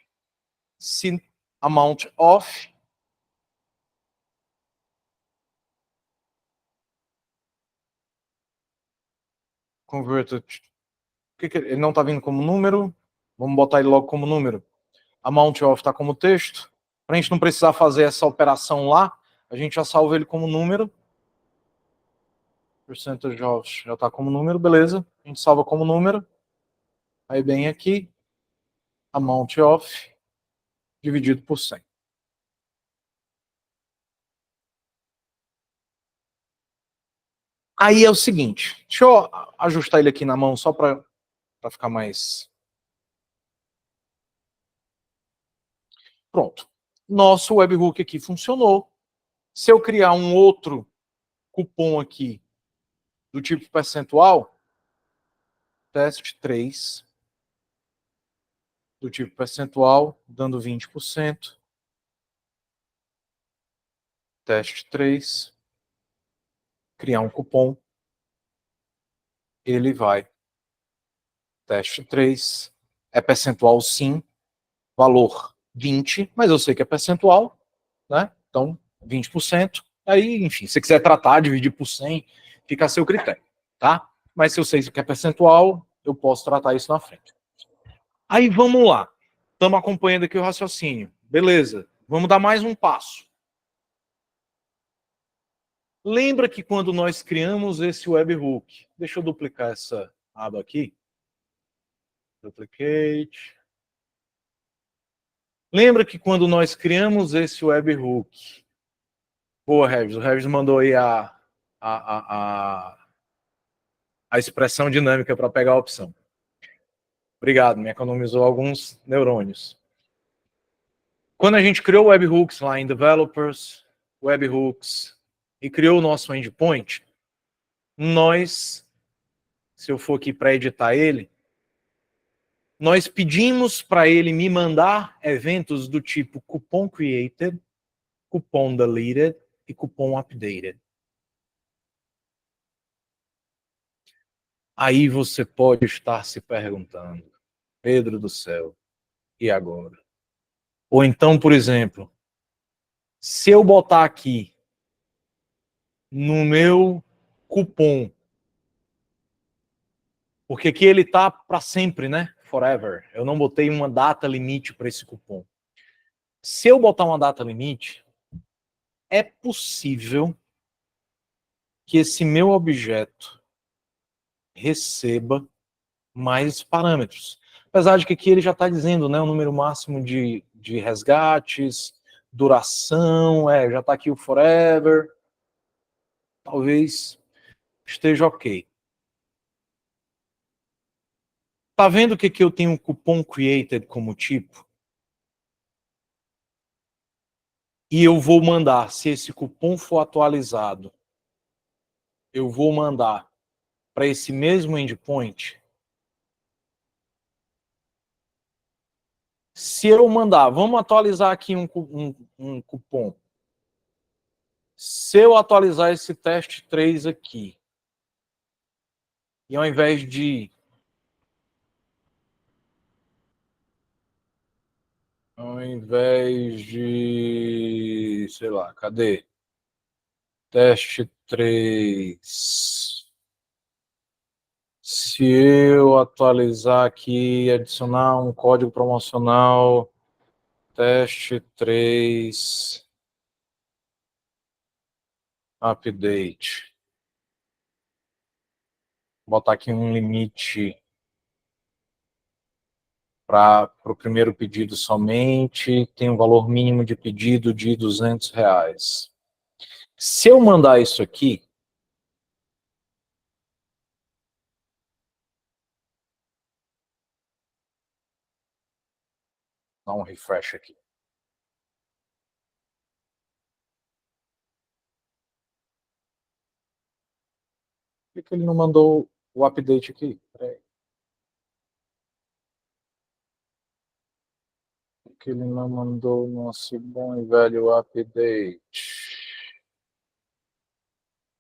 amount of, converted. Ele não está vindo como número? Vamos botar ele logo como número. Amount of está como texto. Para a gente não precisar fazer essa operação lá, a gente já salva ele como número. Percentage of já está como número, beleza. A gente salva como número. Aí vem aqui, amount of dividido por 100. Aí é o seguinte, deixa eu ajustar ele aqui na mão só para ficar mais... Pronto. Nosso webhook aqui funcionou. Se eu criar um outro cupom aqui do tipo percentual, teste 3, do tipo percentual, dando 20%. Teste 3, criar um cupom, ele vai. Teste 3, é percentual sim, valor 20, mas eu sei que é percentual, né? Então, 20%. Aí, enfim, se você quiser tratar, dividir por 100, fica a seu critério, tá? Mas se eu sei que é percentual, eu posso tratar isso na frente. Aí, vamos lá. Estamos acompanhando aqui o raciocínio. Beleza, vamos dar mais um passo. Lembra que quando nós criamos esse webhook, deixa eu duplicar essa aba aqui. Duplicate. Lembra que quando nós criamos esse webhook, pô, Regis, o Regis mandou aí a expressão dinâmica para pegar a opção. Obrigado, me economizou alguns neurônios. Quando a gente criou webhooks lá em Developers, Webhooks, e criou o nosso endpoint, nós, se eu for aqui para editar ele, nós pedimos para ele me mandar eventos do tipo cupom created, cupom deleted e cupom updated. Aí você pode estar se perguntando, Pedro do céu, e agora? Ou então, por exemplo, se eu botar aqui no meu cupom, porque aqui ele tá para sempre, né? Forever. Eu não botei uma data limite para esse cupom. Se eu botar uma data limite, é possível que esse meu objeto receba mais parâmetros. Apesar de que aqui ele já está dizendo, né, o número máximo de resgates, duração, já está aqui o forever. Talvez esteja ok. Tá vendo que aqui eu tenho um cupom created como tipo? E eu vou mandar, se esse cupom for atualizado, eu vou mandar para esse mesmo endpoint. Se eu mandar, vamos atualizar aqui um cupom. Se eu atualizar esse teste 3 aqui, e ao invés de sei lá, cadê? Teste 3. Se eu atualizar aqui e adicionar um código promocional, teste 3, update. Vou botar aqui um limite para o primeiro pedido somente, tem um valor mínimo de pedido de R$200. Se eu mandar isso aqui, dá um refresh aqui. Por que ele não mandou o update aqui? Peraí. Por que ele não mandou o nosso bom e velho update?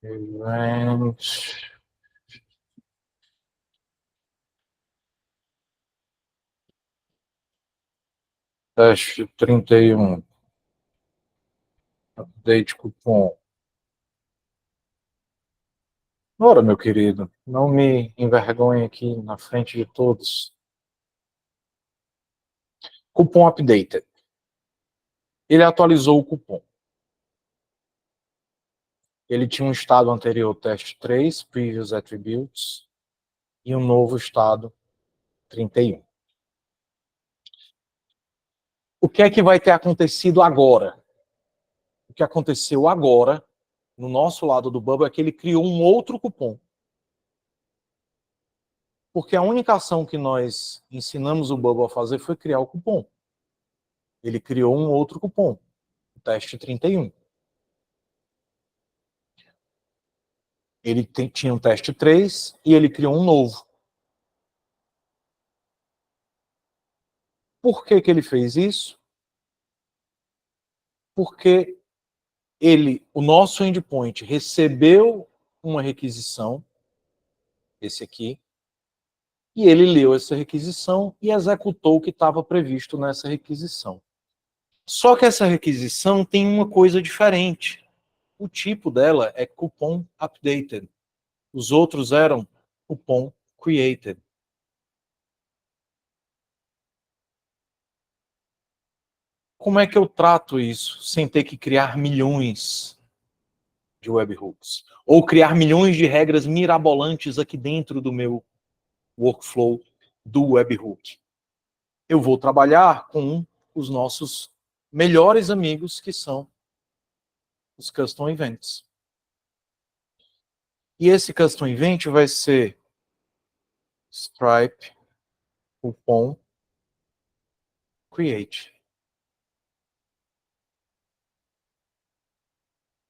Event. Teste 31. Update cupom. Ora, meu querido, não me envergonhe aqui na frente de todos. Cupom updated. Ele atualizou o cupom. Ele tinha um estado anterior, teste 3, previous attributes, e um novo estado, 31. O que é que vai ter acontecido agora? O que aconteceu agora, no nosso lado do Bubble, é que ele criou um outro cupom. Porque a única ação que nós ensinamos o Bubble a fazer foi criar o cupom. Ele criou um outro cupom, o teste 31. Ele tinha um teste 3 e ele criou um novo. Por que que ele fez isso? Porque o nosso endpoint recebeu uma requisição, esse aqui, e ele leu essa requisição e executou o que estava previsto nessa requisição. Só que essa requisição tem uma coisa diferente. O tipo dela é cupom updated. Os outros eram cupom created. Como é que eu trato isso sem ter que criar milhões de webhooks? Ou criar milhões de regras mirabolantes aqui dentro do meu workflow do webhook? Eu vou trabalhar com os nossos melhores amigos, que são os custom events. E esse custom event vai ser Stripe cupom create.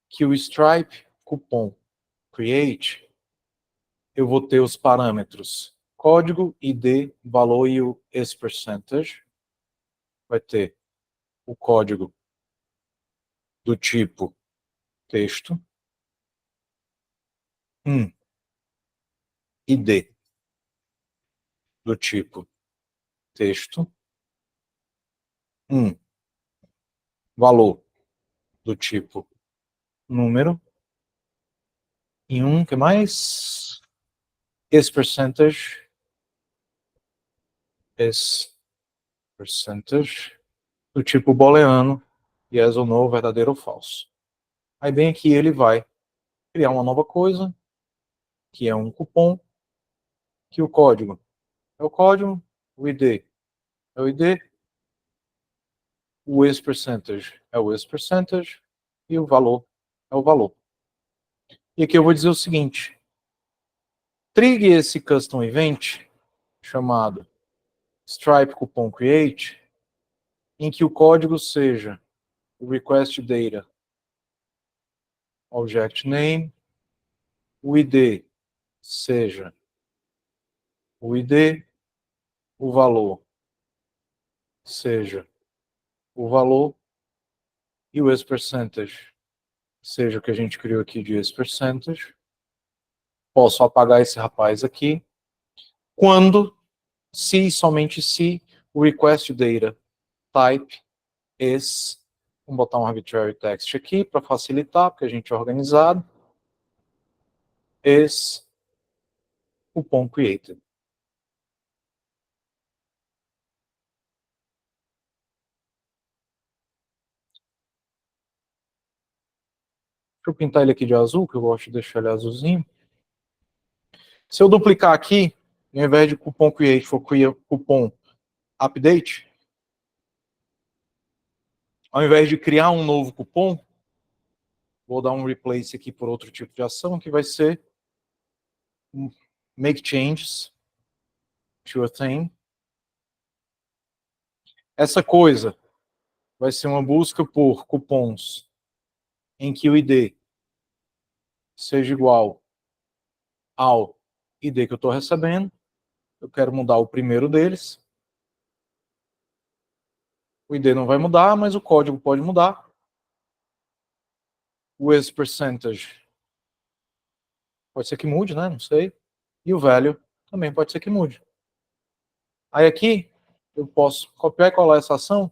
Que o Stripe cupom create, eu vou ter os parâmetros código, ID, valor e o %. Vai ter o código do tipo texto, ID do tipo texto, valor do tipo número, e que mais? Esse percentage do tipo booleano, yes ou no, verdadeiro ou falso. Aí bem aqui ele vai criar uma nova coisa, que é um cupom, que o código é o código, o ID é o ID, o %, é o %, e o valor é o valor. E aqui eu vou dizer o seguinte: trigue esse custom event, chamado Stripe Coupon Create, em que o código seja o request data object name, o ID seja o ID, o valor seja o valor, e o %, seja o que a gente criou aqui de %. Posso apagar esse rapaz aqui, quando, se, somente se, o request data type is, vamos botar um arbitrary text aqui para facilitar, porque a gente é organizado, is cupom created. Deixa eu pintar ele aqui de azul, que eu gosto de deixar ele azulzinho. Se eu duplicar aqui, ao invés de cupom create for cupom update, ao invés de criar um novo cupom, vou dar um replace aqui por outro tipo de ação, que vai ser make changes to a thing. Essa coisa vai ser uma busca por cupons em que o ID seja igual ao ID que eu estou recebendo. Eu quero mudar o primeiro deles. O ID não vai mudar, mas o código pode mudar. O %, pode ser que mude, né? Não sei. E o value também pode ser que mude. Aí aqui eu posso copiar e colar essa ação,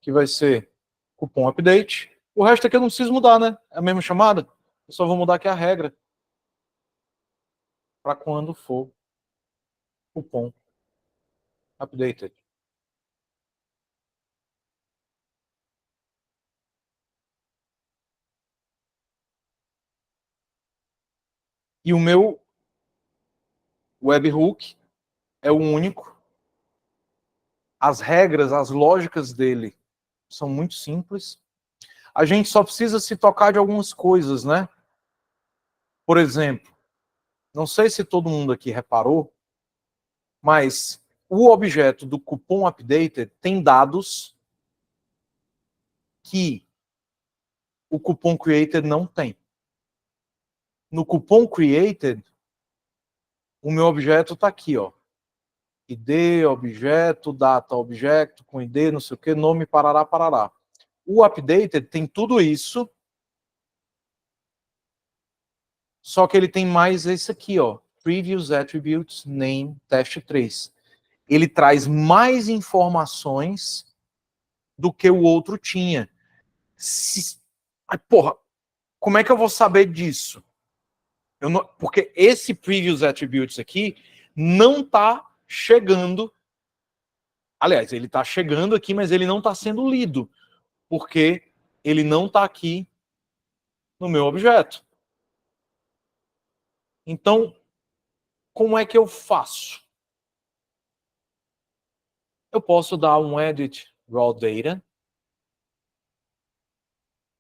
que vai ser cupom update. O resto aqui eu não preciso mudar, né? É a mesma chamada. Eu só vou mudar aqui a regra para quando for cupom updated. E o meu webhook é o único. As regras, as lógicas dele são muito simples. A gente só precisa se tocar de algumas coisas, né? Por exemplo, não sei se todo mundo aqui reparou, mas o objeto do cupom updated tem dados que o cupom created não tem. No cupom created, o meu objeto está aqui, ó. ID, objeto, data, objeto, com ID, não sei o que, nome, parará, parará. O updated tem tudo isso, só que ele tem mais esse aqui, ó. Previous Attributes Name Teste 3. Ele traz mais informações do que o outro tinha. Ai, porra, como é que eu vou saber disso? Porque esse Previous Attributes aqui não está chegando. Aliás, ele está chegando aqui, mas ele não está sendo lido, porque ele não está aqui no meu objeto. Então, como é que eu faço? Eu posso dar um edit raw data.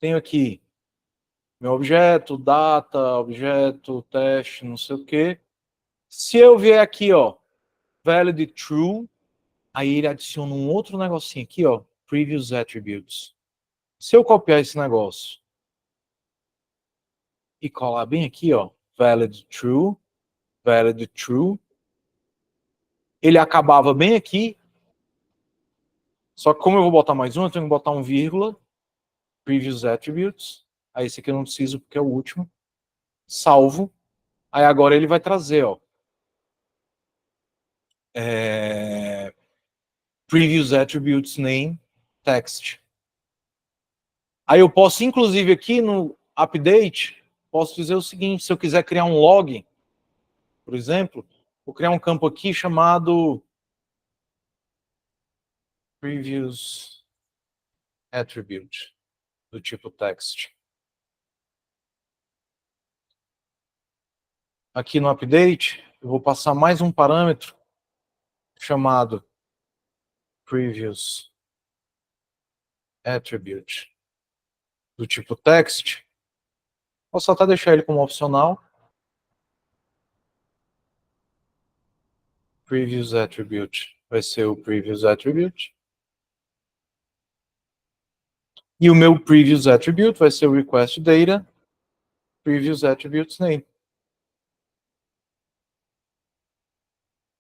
Tenho aqui meu objeto, data, objeto, teste, não sei o quê. Se eu vier aqui, ó, valid true, aí ele adiciona um outro negocinho aqui, ó, previous attributes. Se eu copiar esse negócio e colar bem aqui, ó, valid true, ele acabava bem aqui. Só que como eu vou botar mais um, eu tenho que botar um vírgula, previous attributes. Aí esse aqui eu não preciso porque é o último. Salvo. Aí agora ele vai trazer, ó, previous attributes name text. Aí eu posso, inclusive, aqui no update, posso dizer o seguinte: se eu quiser criar um log, por exemplo, vou criar um campo aqui chamado previous attribute, do tipo text. Aqui no update, eu vou passar mais um parâmetro chamado previous attribute, do tipo text. Posso até deixar ele como opcional. Previous attribute vai ser o previous attribute. E o meu previous attribute vai ser o request data, previous attributes name.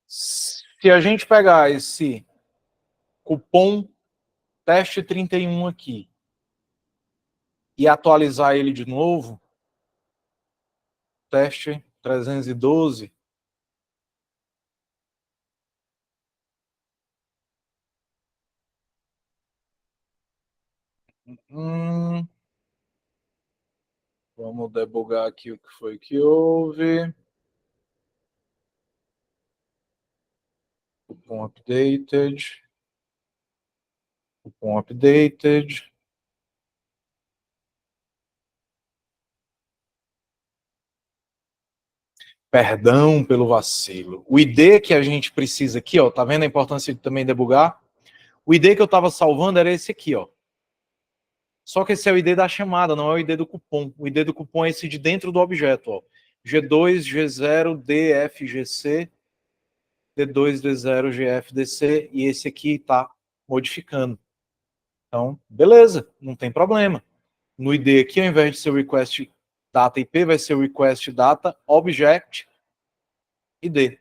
Se a gente pegar esse cupom teste 31 aqui e atualizar ele de novo, teste 312, vamos debugar aqui o que foi que houve. Cupom updated. Cupom updated. Perdão pelo vacilo. O ID que a gente precisa aqui, ó, tá vendo a importância de também debugar? O ID que eu estava salvando era esse aqui, ó. Só que esse é o ID da chamada, não é o ID do cupom. O ID do cupom é esse de dentro do objeto, ó. G2, G0, DF, GC, D2, D0, GF, DC, e esse aqui está modificando. Então, beleza, não tem problema. No ID aqui, ao invés de ser o request data IP, vai ser o request data object ID.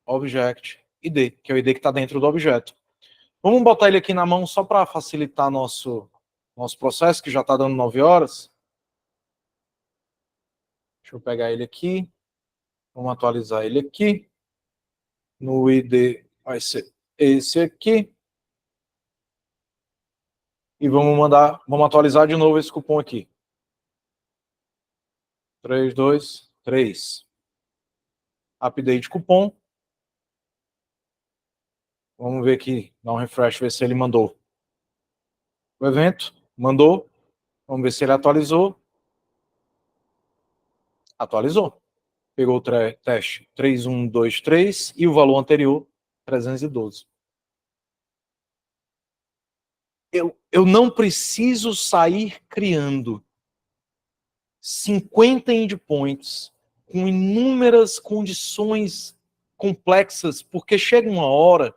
Object ID, que é o ID que está dentro do objeto. Vamos botar ele aqui na mão só para facilitar nosso processo, que já está dando 9 horas. Deixa eu pegar ele aqui. Vamos atualizar ele aqui. No ID vai ser esse aqui. E vamos atualizar de novo esse cupom aqui. 3, 2, 3. Update cupom. Vamos ver aqui, dar um refresh, ver se ele mandou. O evento, mandou. Vamos ver se ele atualizou. Atualizou. Pegou o teste 3123 e o valor anterior, 312. Eu não preciso sair criando 50 endpoints com inúmeras condições complexas, porque chega uma hora,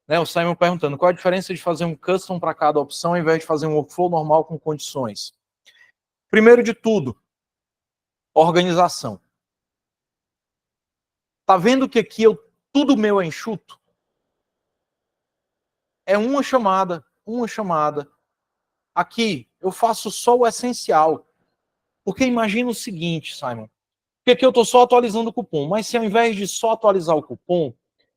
né, o Simon perguntando qual a diferença de fazer um custom para cada opção ao invés de fazer um workflow normal com condições. Primeiro de tudo, organização. Tá vendo que aqui tudo meu é enxuto? É uma chamada. Aqui eu faço só o essencial. Porque imagina o seguinte, Simon. Porque aqui eu estou só atualizando o cupom, mas se ao invés de só atualizar o cupom,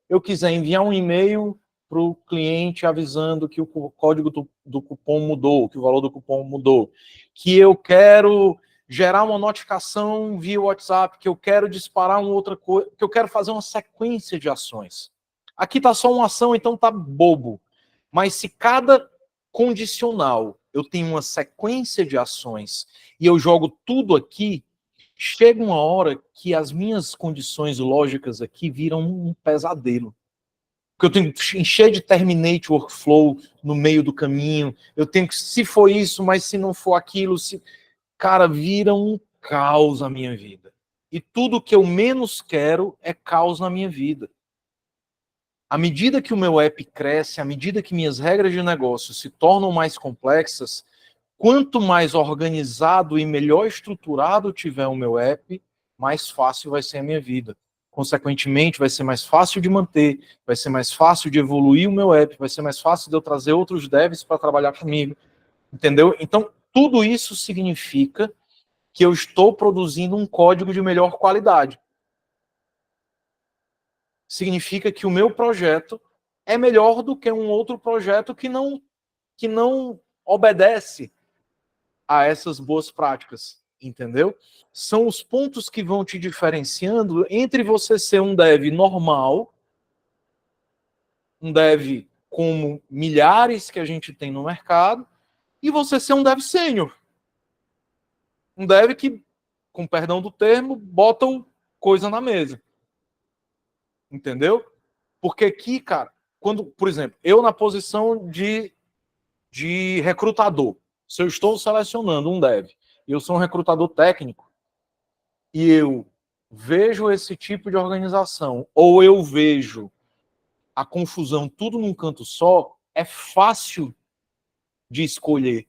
eu quiser enviar um e-mail para o cliente avisando que o código do cupom mudou, que o valor do cupom mudou, que eu quero gerar uma notificação via WhatsApp, que eu quero disparar uma outra coisa, que eu quero fazer uma sequência de ações. Aqui está só uma ação, então está bobo. Mas se cada condicional eu tenho uma sequência de ações e eu jogo tudo aqui, chega uma hora que as minhas condições lógicas aqui viram um pesadelo. Porque eu tenho que encher de terminate workflow no meio do caminho, eu tenho que, se for isso, mas se não for aquilo, cara, vira um caos na minha vida. E tudo que eu menos quero é caos na minha vida. À medida que o meu app cresce, à medida que minhas regras de negócio se tornam mais complexas, quanto mais organizado e melhor estruturado tiver o meu app, mais fácil vai ser a minha vida. Consequentemente, vai ser mais fácil de manter, vai ser mais fácil de evoluir o meu app, vai ser mais fácil de eu trazer outros devs para trabalhar comigo. Entendeu? Então, tudo isso significa que eu estou produzindo um código de melhor qualidade. Significa que o meu projeto é melhor do que um outro projeto que não obedece a essas boas práticas, entendeu? São os pontos que vão te diferenciando entre você ser um dev normal, um dev como milhares que a gente tem no mercado, e você ser um dev sênior. Um dev que, com perdão do termo, bota coisa na mesa. Entendeu? Porque aqui, cara, quando, por exemplo, eu na posição de recrutador, se eu estou selecionando um dev, e eu sou um recrutador técnico, e eu vejo esse tipo de organização, ou eu vejo a confusão tudo num canto só, é fácil de escolher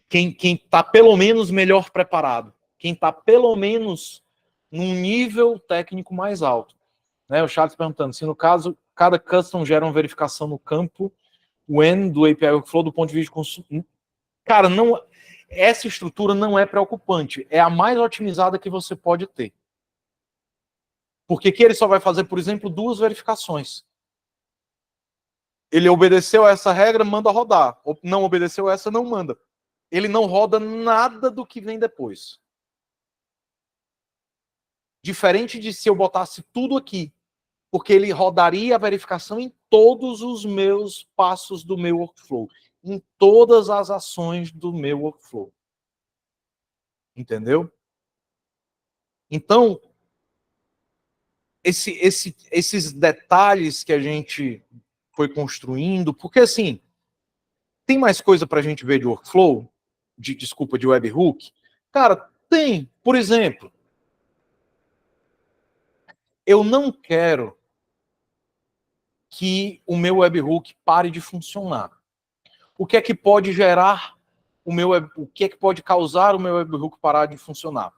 quem está pelo menos melhor preparado, quem está pelo menos num nível técnico mais alto. Né? O Charles perguntando se no caso cada custom gera uma verificação no campo when do API Workflow do ponto de vista de consumo. Cara, não, essa estrutura não é preocupante. É a mais otimizada que você pode ter. Porque aqui ele só vai fazer, por exemplo, 2 verificações. Ele obedeceu a essa regra, manda rodar. Não obedeceu essa, não manda. Ele não roda nada do que vem depois. Diferente de se eu botasse tudo aqui, porque ele rodaria a verificação em todos os meus passos do meu workflow, em todas as ações do meu workflow. Entendeu? Então, esses detalhes que a gente foi construindo, porque assim, tem mais coisa para a gente ver de workflow, de webhook? Cara, tem. Por exemplo, eu não quero que o meu webhook pare de funcionar. O que é que pode gerar o que é que pode causar o meu webhook parar de funcionar?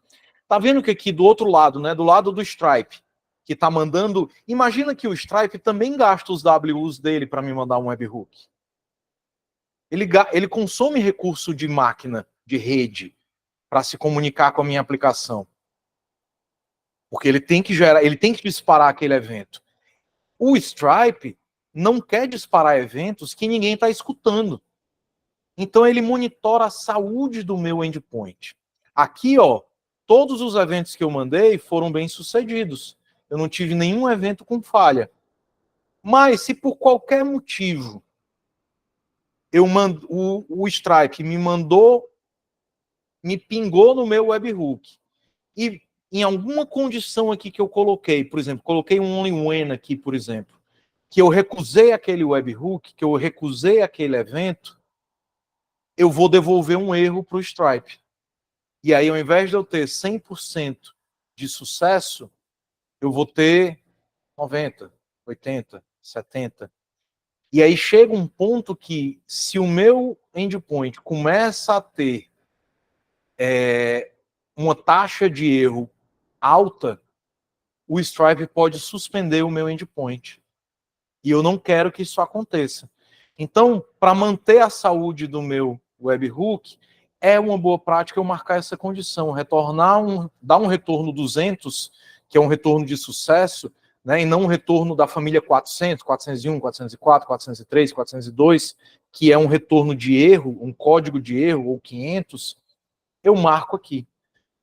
Tá vendo que aqui do outro lado, né, do lado do Stripe, que tá mandando, imagina que o Stripe também gasta os WUs dele para me mandar um webhook. Ele consome recurso de máquina, de rede, para se comunicar com a minha aplicação. Porque ele tem que gerar, ele tem que disparar aquele evento. O Stripe não quer disparar eventos que ninguém está escutando. Então ele monitora a saúde do meu endpoint. Aqui, ó, todos os eventos que eu mandei foram bem sucedidos. Eu não tive nenhum evento com falha. Mas se por qualquer motivo o Stripe me pingou no meu webhook e em alguma condição aqui que eu coloquei, por exemplo, coloquei um only when aqui, por exemplo, que eu recusei aquele webhook, que eu recusei aquele evento, eu vou devolver um erro para o Stripe. E aí, ao invés de eu ter 100% de sucesso, eu vou ter 90, 80, 70. E aí chega um ponto que, se o meu endpoint começa a ter uma taxa de erro alta, o Stripe pode suspender o meu endpoint. E eu não quero que isso aconteça. Então, para manter a saúde do meu webhook, é uma boa prática eu marcar essa condição, dar um retorno 200, que é um retorno de sucesso, né, e não um retorno da família 400, 401, 404, 403, 402, que é um retorno de erro, um código de erro, ou 500, eu marco aqui.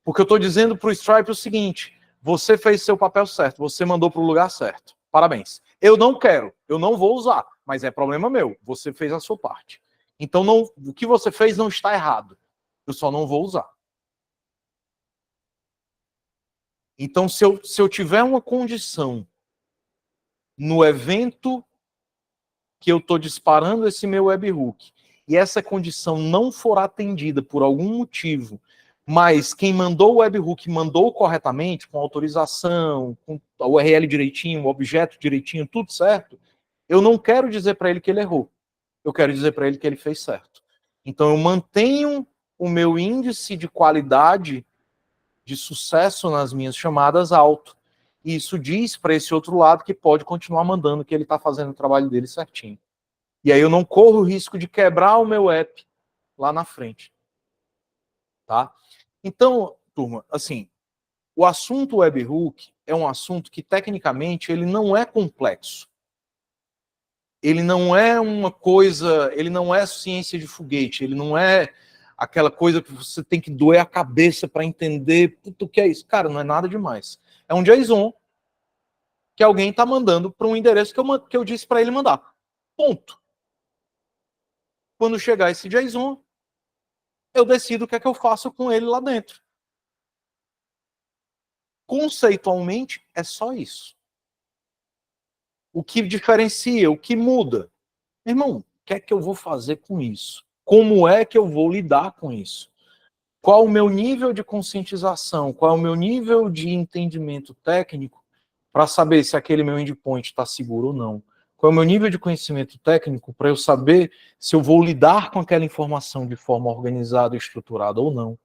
Porque eu estou dizendo para o Stripe o seguinte: você fez seu papel certo, você mandou para o lugar certo. Parabéns. Eu não quero, eu não vou usar, mas é problema meu. Você fez a sua parte. Então, o que você fez não está errado. Eu só não vou usar. Então, se eu tiver uma condição no evento que eu estou disparando esse meu webhook e essa condição não for atendida por algum motivo, mas quem mandou o webhook mandou corretamente, com autorização, com a URL direitinho, o objeto direitinho, tudo certo, eu não quero dizer para ele que ele errou. Eu quero dizer para ele que ele fez certo. Então eu mantenho o meu índice de qualidade de sucesso nas minhas chamadas alto. E isso diz para esse outro lado que pode continuar mandando, que ele está fazendo o trabalho dele certinho. E aí eu não corro o risco de quebrar o meu app lá na frente. Tá? Então, turma, assim, o assunto webhook é um assunto que, tecnicamente, ele não é complexo. Ele não é uma coisa, ele não é ciência de foguete, ele não é aquela coisa que você tem que doer a cabeça para entender o que é isso. Cara, não é nada demais. É um JSON que alguém está mandando para um endereço que eu disse para ele mandar. Ponto. Quando chegar esse JSON, eu decido o que é que eu faço com ele lá dentro. Conceitualmente, é só isso. O que diferencia, o que muda? Meu irmão, o que é que eu vou fazer com isso? Como é que eu vou lidar com isso? Qual o meu nível de conscientização? Qual é o meu nível de entendimento técnico para saber se aquele meu endpoint está seguro ou não? Qual é o meu nível de conhecimento técnico para eu saber se eu vou lidar com aquela informação de forma organizada e estruturada ou não?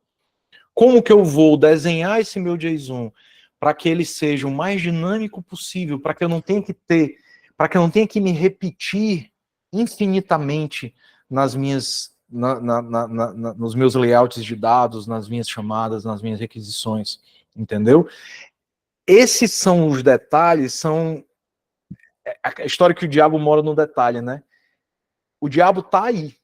Como que eu vou desenhar esse meu JSON para que ele seja o mais dinâmico possível, para que eu não tenha que me repetir infinitamente nas minhas, nos meus layouts de dados, nas minhas chamadas, nas minhas requisições, entendeu? Esses são os detalhes, a história que o diabo mora no detalhe, né? O diabo tá aí.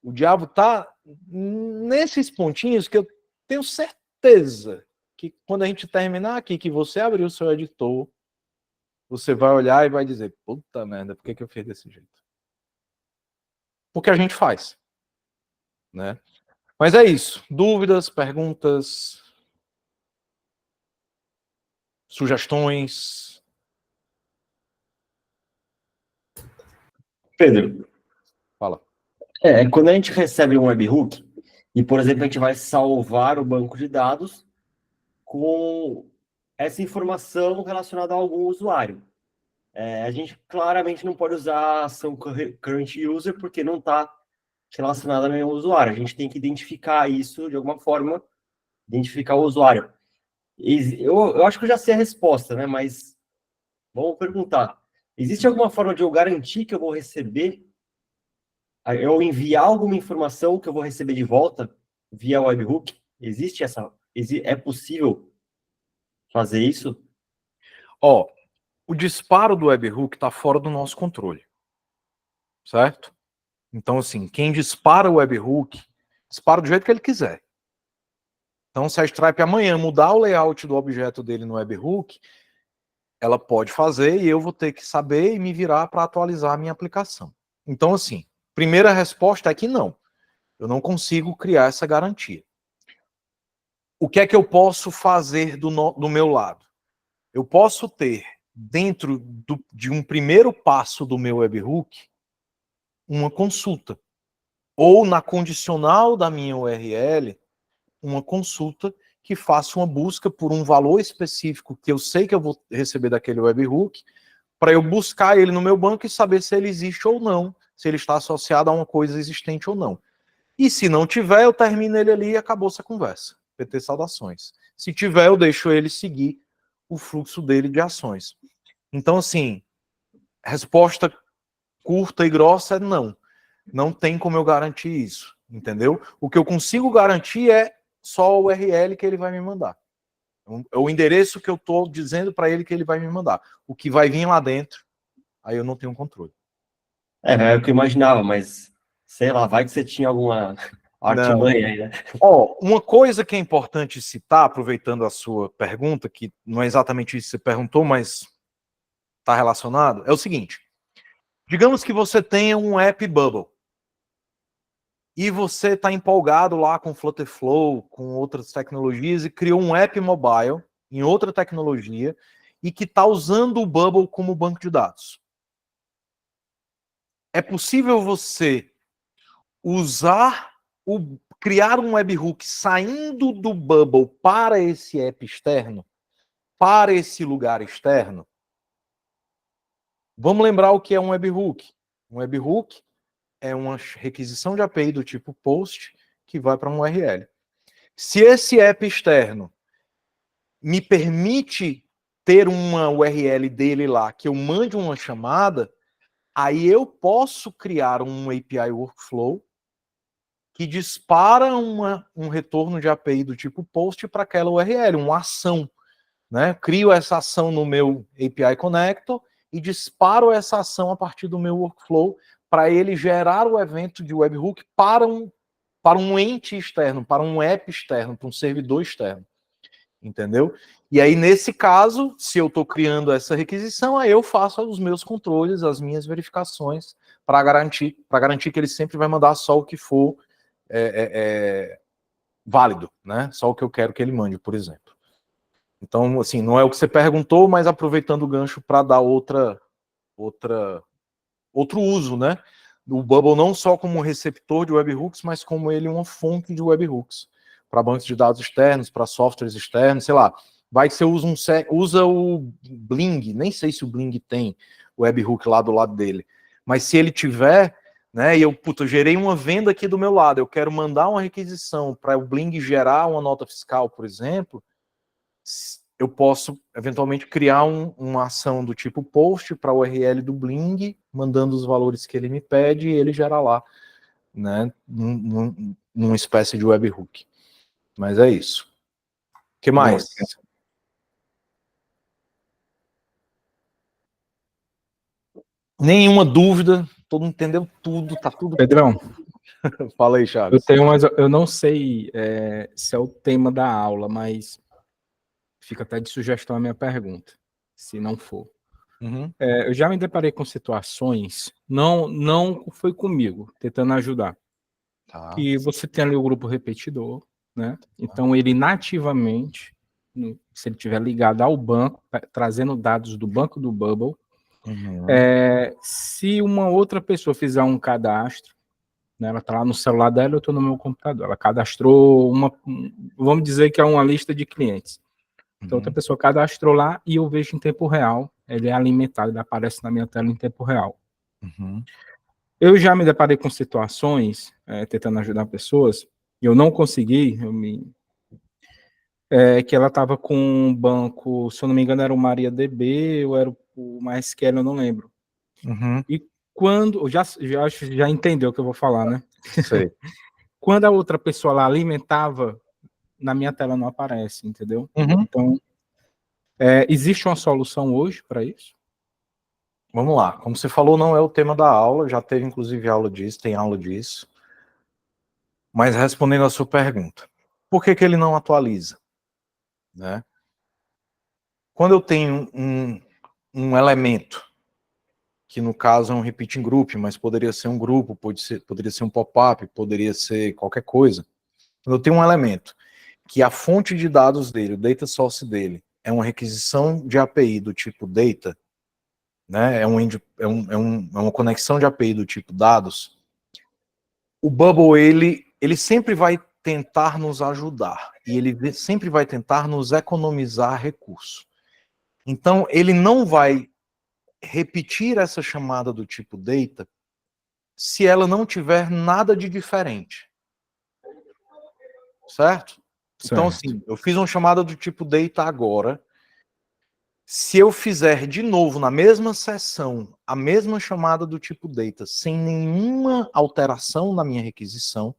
O diabo tá nesses pontinhos que eu tenho certeza que quando a gente terminar aqui, que você abrir o seu editor, você vai olhar e vai dizer, puta merda, por que eu fiz desse jeito? Porque a gente faz, né? Mas é isso. Dúvidas, perguntas, sugestões? Pedro, Fala. quando a gente recebe um webhook, e, por exemplo, a gente vai salvar o banco de dados com essa informação relacionada a algum usuário. A gente claramente não pode usar a ação current user porque não está relacionada a nenhum usuário. A gente tem que identificar isso de alguma forma, identificar o usuário. Eu acho que eu já sei a resposta, né? Mas vamos perguntar. Existe alguma forma de eu garantir que eu vou receber, eu enviar alguma informação que eu vou receber de volta via webhook? Existe essa? É possível fazer isso? Ó, o disparo do webhook está fora do nosso controle, certo? Então, assim, quem dispara o webhook, dispara do jeito que ele quiser. Então, se a Stripe amanhã mudar o layout do objeto dele no webhook, ela pode fazer e eu vou ter que saber e me virar para atualizar a minha aplicação. Então, assim, primeira resposta é que não. Eu não consigo criar essa garantia. o que é que eu posso fazer do meu lado? Eu posso ter, dentro de um primeiro passo do meu webhook, uma consulta. Ou na condicional da minha URL, uma consulta que faça uma busca por um valor específico que eu sei que eu vou receber daquele webhook, para eu buscar ele no meu banco e saber se ele existe ou não, se ele está associado a uma coisa existente ou não. E se não tiver, eu termino ele ali e acabou essa conversa. PT saudações. Se tiver, eu deixo ele seguir o fluxo dele de ações. Então, assim, resposta curta e grossa é não. Não tem como eu garantir isso, entendeu? O que eu consigo garantir é só o URL que ele vai me mandar. É o endereço que eu estou dizendo para ele que ele vai me mandar. O que vai vir lá dentro, aí eu não tenho controle. É o que eu imaginava, mas sei lá, vai que você tinha alguma Não. artimanha aí, né? Ó, uma coisa que é importante citar, aproveitando a sua pergunta, que não é exatamente isso que você perguntou, mas está relacionado, é o seguinte. Digamos que você tenha um app Bubble e você está empolgado lá com Flutterflow, com outras tecnologias e criou um app mobile em outra tecnologia e que está usando o Bubble como banco de dados. É possível você criar um webhook saindo do Bubble para esse app externo, para esse lugar externo? Vamos lembrar o que é um webhook. Um webhook é uma requisição de API do tipo POST que vai para um URL. Se esse app externo me permite ter uma URL dele lá, que eu mande uma chamada, aí eu posso criar um API Workflow que dispara um retorno de API do tipo POST para aquela URL, uma ação. Né? Crio essa ação no meu API Connector e disparo essa ação a partir do meu workflow para ele gerar o evento de webhook para um ente externo, para um app externo, para um servidor externo. Entendeu? E aí, nesse caso, se eu estou criando essa requisição, aí eu faço os meus controles, as minhas verificações, para garantir que ele sempre vai mandar só o que for válido, né? Só o que eu quero que ele mande, por exemplo. Então, assim, não é o que você perguntou, mas aproveitando o gancho para dar outro uso, né? O Bubble não só como receptor de webhooks, mas como ele uma fonte de webhooks para bancos de dados externos, para softwares externos, sei lá. Vai que você usa o Bling, nem sei se o Bling tem o webhook lá do lado dele, mas se ele tiver, né, e eu gerei uma venda aqui do meu lado, eu quero mandar uma requisição para o Bling gerar uma nota fiscal, por exemplo, eu posso eventualmente criar uma ação do tipo post para o URL do Bling, mandando os valores que ele me pede e ele gera lá, né, numa espécie de webhook. Mas é isso. O que mais? Nenhuma dúvida, todo mundo entendeu tudo, tá tudo. Pedrão, Fala aí, Chaves. eu não sei se é o tema da aula, mas fica até de sugestão a minha pergunta, se não for. Uhum. Eu já me deparei com situações, não foi comigo, tentando ajudar, que você tem ali o grupo repetidor, né? Então ele nativamente, se ele estiver ligado ao banco, trazendo dados do banco do Bubble, se uma outra pessoa fizer um cadastro, né, ela está lá no celular dela, eu estou no meu computador, ela cadastrou vamos dizer que é uma lista de clientes. Então, outra pessoa cadastrou lá e eu vejo em tempo real, ele é alimentado, ele aparece na minha tela em tempo real. Eu já me deparei com situações, tentando ajudar pessoas, e eu não consegui, que ela estava com um banco, se eu não me engano, era o MariaDB ou era o MySQL, eu não lembro. E quando, já entendeu o que eu vou falar, né? Sei. Quando a outra pessoa lá alimentava, na minha tela não aparece, entendeu? Então, existe uma solução hoje para isso? Vamos lá. Como você falou, não é o tema da aula, já teve inclusive aula disso, tem aula disso. Mas respondendo a sua pergunta, por que ele não atualiza? Né? Quando eu tenho um elemento, que no caso é um repeating group, mas poderia ser um grupo, poderia ser um pop-up, poderia ser qualquer coisa. Quando eu tenho um elemento que a fonte de dados dele, o data source dele, é uma requisição de API do tipo data, né? É uma conexão de API do tipo dados, o Bubble, ele sempre vai tentar nos ajudar, e ele sempre vai tentar nos economizar recurso. Então, ele não vai repetir essa chamada do tipo data se ela não tiver nada de diferente. Certo? Então, assim, eu fiz uma chamada do tipo data agora. Se eu fizer de novo na mesma sessão a mesma chamada do tipo data sem nenhuma alteração na minha requisição,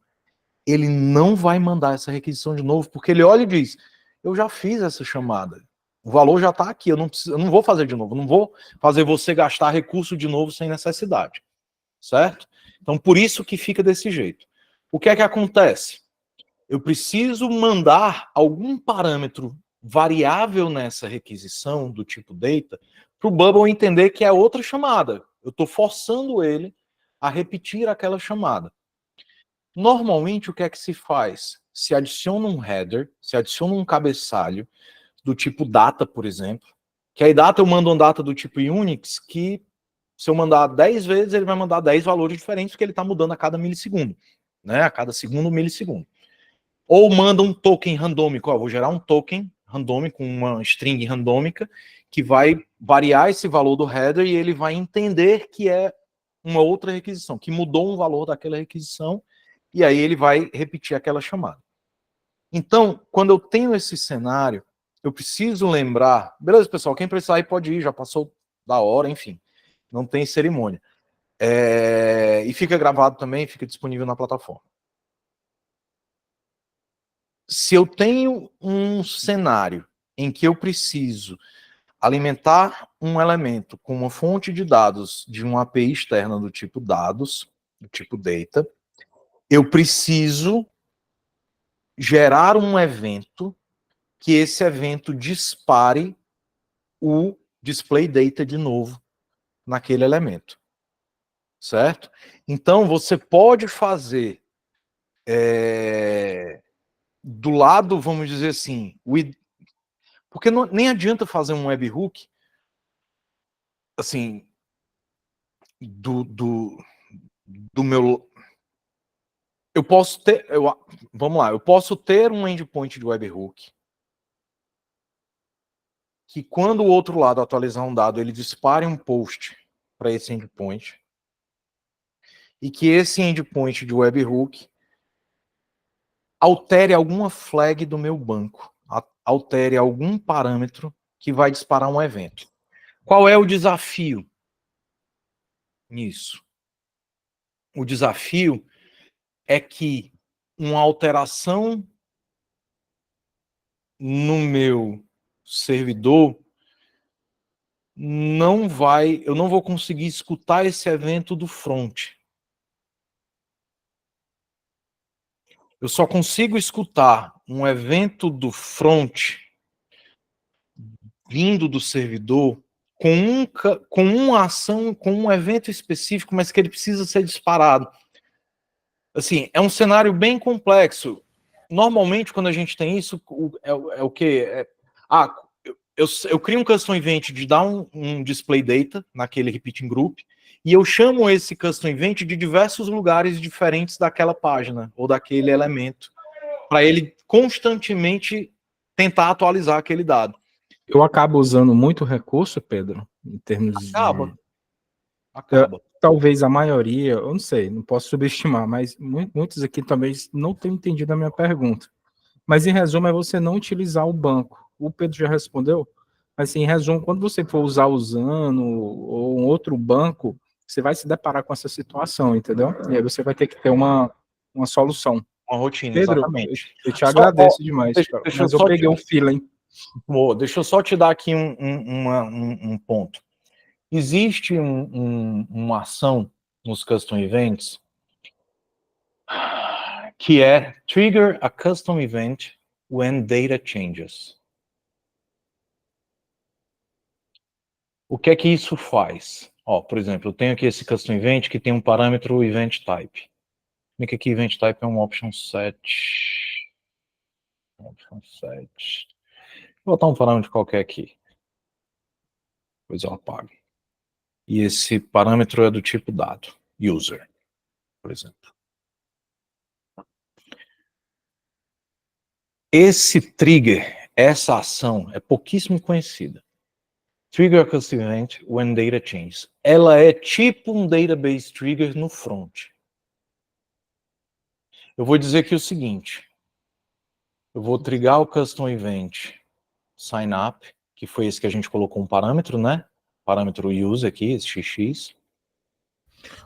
ele não vai mandar essa requisição de novo, porque ele olha e diz, eu já fiz essa chamada, o valor já está aqui, eu não vou fazer de novo, não vou fazer você gastar recurso de novo sem necessidade, certo? Então, por isso que fica desse jeito. O que é que acontece? Eu preciso mandar algum parâmetro variável nessa requisição do tipo data para o Bubble entender que é outra chamada. Eu estou forçando ele a repetir aquela chamada. Normalmente, o que é que se faz? Se adiciona um header, se adiciona um cabeçalho do tipo data, por exemplo, que aí data eu mando uma data do tipo Unix que se eu mandar 10 vezes, ele vai mandar 10 valores diferentes, porque ele está mudando a cada milissegundo, né? A cada segundo, milissegundo. Ou manda um token randômico, ó, vou gerar um token randômico, uma string randômica, que vai variar esse valor do header e ele vai entender que é uma outra requisição, que mudou um valor daquela requisição, e aí ele vai repetir aquela chamada. Então, quando eu tenho esse cenário, eu preciso lembrar, beleza, pessoal, quem precisar aí pode ir, já passou da hora, enfim, não tem cerimônia. E fica gravado também, fica disponível na plataforma. Se eu tenho um cenário em que eu preciso alimentar um elemento com uma fonte de dados de uma API externa do tipo dados, do tipo data, eu preciso gerar um evento que esse evento dispare o display data de novo naquele elemento. Certo? Então, você pode fazer do lado, vamos dizer assim, porque nem adianta fazer um webhook assim, do meu... Eu posso ter... vamos lá, eu posso ter um endpoint de webhook que quando o outro lado atualizar um dado, ele dispare um post para esse endpoint e que esse endpoint de webhook altere alguma flag do meu banco, altere algum parâmetro que vai disparar um evento. Qual é o desafio nisso? O desafio é que uma alteração no meu servidor eu não vou conseguir escutar esse evento do front. Eu só consigo escutar um evento do front vindo do servidor com uma ação, com um evento específico, mas que ele precisa ser disparado. Assim, é um cenário bem complexo. Normalmente, quando a gente tem isso, é o quê? Eu crio um custom event de dar um display data naquele repeating group, e eu chamo esse custom event de diversos lugares diferentes daquela página, ou daquele elemento, para ele constantemente tentar atualizar aquele dado. Eu acabo usando muito recurso, Pedro, em termos Acaba. Talvez a maioria, eu não sei, não posso subestimar, mas muitos aqui também não têm entendido a minha pergunta. Mas em resumo é você não utilizar o banco. O Pedro já respondeu, mas assim, em resumo, quando você for usar o Zano ou um outro banco, você vai se deparar com essa situação, entendeu? E aí você vai ter que ter uma solução. Uma rotina, Pedro, exatamente. eu te agradeço demais, mas eu peguei um feeling. Deixa eu só te dar aqui um ponto. Existe uma ação nos custom events que é trigger a custom event when data changes. O que é que isso faz? Por exemplo, eu tenho aqui esse custom event que tem um parâmetro event type. Aqui event type é um option set. 7. Vou botar um parâmetro qualquer aqui. Depois eu apago. E esse parâmetro é do tipo dado, user, por exemplo. Esse trigger, essa ação, é pouquíssimo conhecida. Trigger a custom event when data changes. Ela é tipo um database trigger no front. Eu vou dizer aqui o seguinte. Eu vou triggar o custom event sign up, que foi esse que a gente colocou um parâmetro, né? Parâmetro use aqui, esse xx.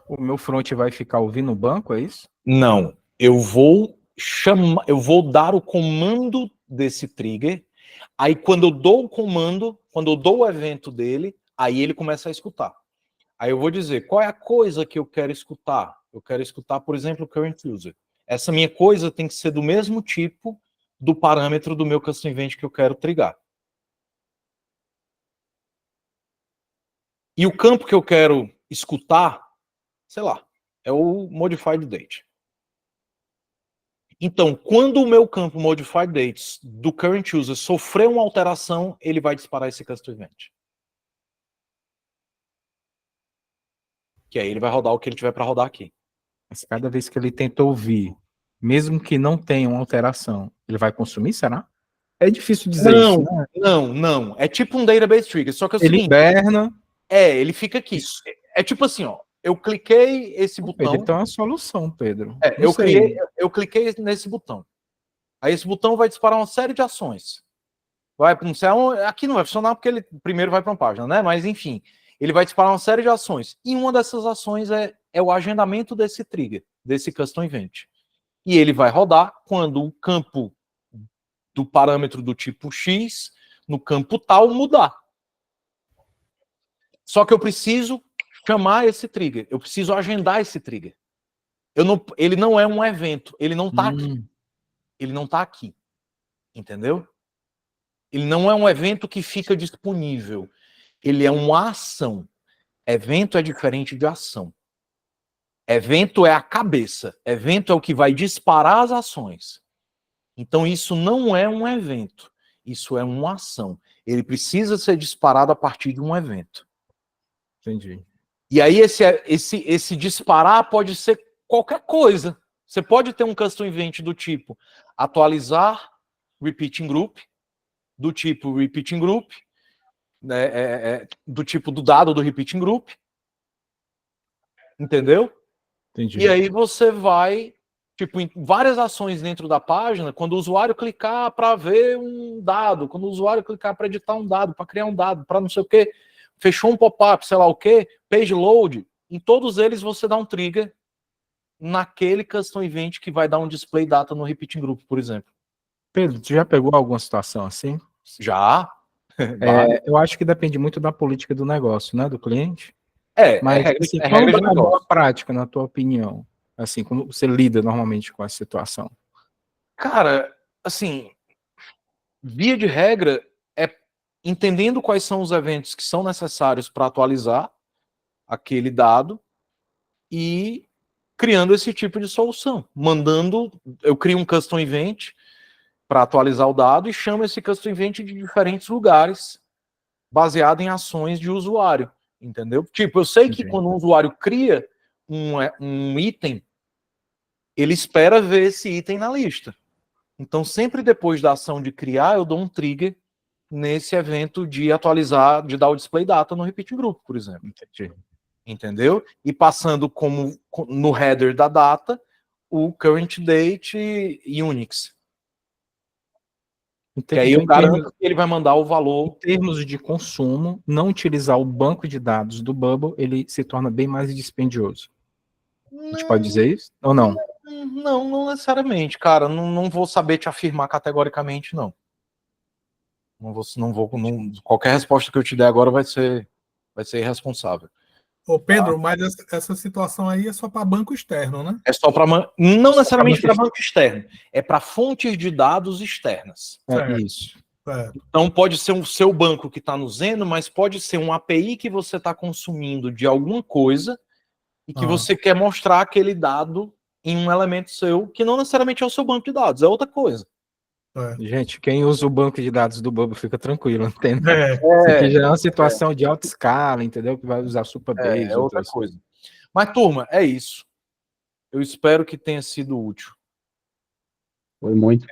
O meu front vai ficar ouvindo o banco, é isso? Não, eu vou dar o comando desse trigger. Aí quando eu dou o comando, quando eu dou o evento dele, aí ele começa a escutar. Aí eu vou dizer, qual é a coisa que eu quero escutar? Eu quero escutar, por exemplo, o current user. Essa minha coisa tem que ser do mesmo tipo do parâmetro do meu custom event que eu quero triggar. E o campo que eu quero escutar, sei lá, é o modified date. Então, quando o meu campo modified dates do current user sofrer uma alteração, ele vai disparar esse custom event. Que aí ele vai rodar o que ele tiver para rodar aqui. Mas cada vez que ele tenta ouvir, mesmo que não tenha uma alteração, ele vai consumir, será? É difícil dizer isso, né? Não. É tipo um database trigger, só que é o Ele seguinte. hiberna. Ele fica aqui. Isso. É tipo assim, ó. Eu cliquei esse botão. Pedro, então é uma solução, Pedro. Eu cliquei nesse botão. Aí esse botão vai disparar uma série de ações. Aqui não vai funcionar porque ele primeiro vai para uma página, né? Mas enfim, ele vai disparar uma série de ações. E uma dessas ações é o agendamento desse trigger, desse custom event. E ele vai rodar quando o campo do parâmetro do tipo X, no campo tal, mudar. Só que eu preciso chamar esse trigger. Eu preciso agendar esse trigger. Ele não é um evento. Ele não está aqui. Ele não está aqui. Entendeu? Ele não é um evento que fica disponível. Ele é uma ação. Evento é diferente de ação. Evento é a cabeça. Evento é o que vai disparar as ações. Então isso não é um evento. Isso é uma ação. Ele precisa ser disparado a partir de um evento. Entendi. E aí esse disparar pode ser qualquer coisa. Você pode ter um custom event do tipo atualizar repeating group, do tipo repeating group, né, do tipo do dado do repeating group, entendeu? Entendi. E aí você vai, tipo, em várias ações dentro da página, quando o usuário clicar para ver um dado, quando o usuário clicar para editar um dado, para criar um dado, para não sei o quê, fechou um pop-up, sei lá o quê, page load, em todos eles você dá um trigger naquele custom event que vai dar um display data no repeating group, por exemplo. Pedro, tu já pegou alguma situação assim? Já. Eu acho que depende muito da política do negócio, né, do cliente. Mas regra, assim, é qual regra é de a boa negócio. prática, na tua opinião? Assim, como você lida normalmente com essa situação? Cara, assim, via de regra, é entendendo quais são os eventos que são necessários para atualizar aquele dado e criando esse tipo de solução. Eu crio um custom event para atualizar o dado e chamo esse custom event de diferentes lugares, baseado em ações de usuário, entendeu? Tipo, eu sei que quando um usuário cria um item, ele espera ver esse item na lista. Então, sempre depois da ação de criar, eu dou um trigger nesse evento de atualizar, de dar o display data no repeat group, por exemplo. Entendi. Entendeu? E passando como no header da data o current date e Unix. Que aí eu garanto que ele vai mandar o valor. Em termos de consumo, não utilizar o banco de dados do Bubble, ele se torna bem mais dispendioso. A gente pode dizer isso? Ou não? Não necessariamente, cara. Não vou saber te afirmar categoricamente, não. Qualquer resposta que eu te der agora vai ser irresponsável. Ô Pedro, mas essa situação aí é só para banco externo, né? É só para não necessariamente para banco externo, é para fontes de dados externas. Isso. Então pode ser o seu banco que está no Zeno, mas pode ser um API que você está consumindo de alguma coisa e que você quer mostrar aquele dado em um elemento seu que não necessariamente é o seu banco de dados, é outra coisa. Gente, quem usa o banco de dados do Bubble fica tranquilo, entende? É. Isso aqui já é uma situação de alta escala, entendeu? Que vai usar Supabase. É outra coisa. Mas, turma, é isso. Eu espero que tenha sido útil. Foi muito.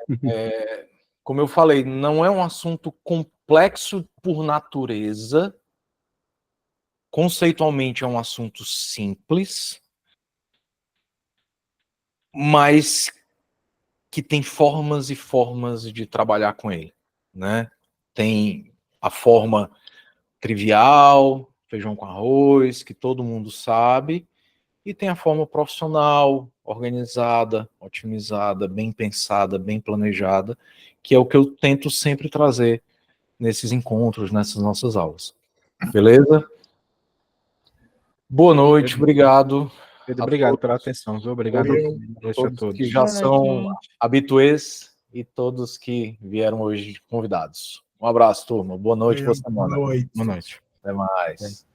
Como eu falei, não é um assunto complexo por natureza. Conceitualmente é um assunto simples, mas que tem formas e formas de trabalhar com ele, né? Tem a forma trivial, feijão com arroz, que todo mundo sabe, e tem a forma profissional, organizada, otimizada, bem pensada, bem planejada, que é o que eu tento sempre trazer nesses encontros, nessas nossas aulas. Beleza? Boa noite, obrigado. Pedro, obrigado pela atenção, viu? Obrigado Valeu. boa noite a todos. Que já Boa noite, são gente. habituês e todos que vieram hoje convidados. Um abraço, turma. Boa noite, boa Boa semana. noite. Boa noite. Até mais.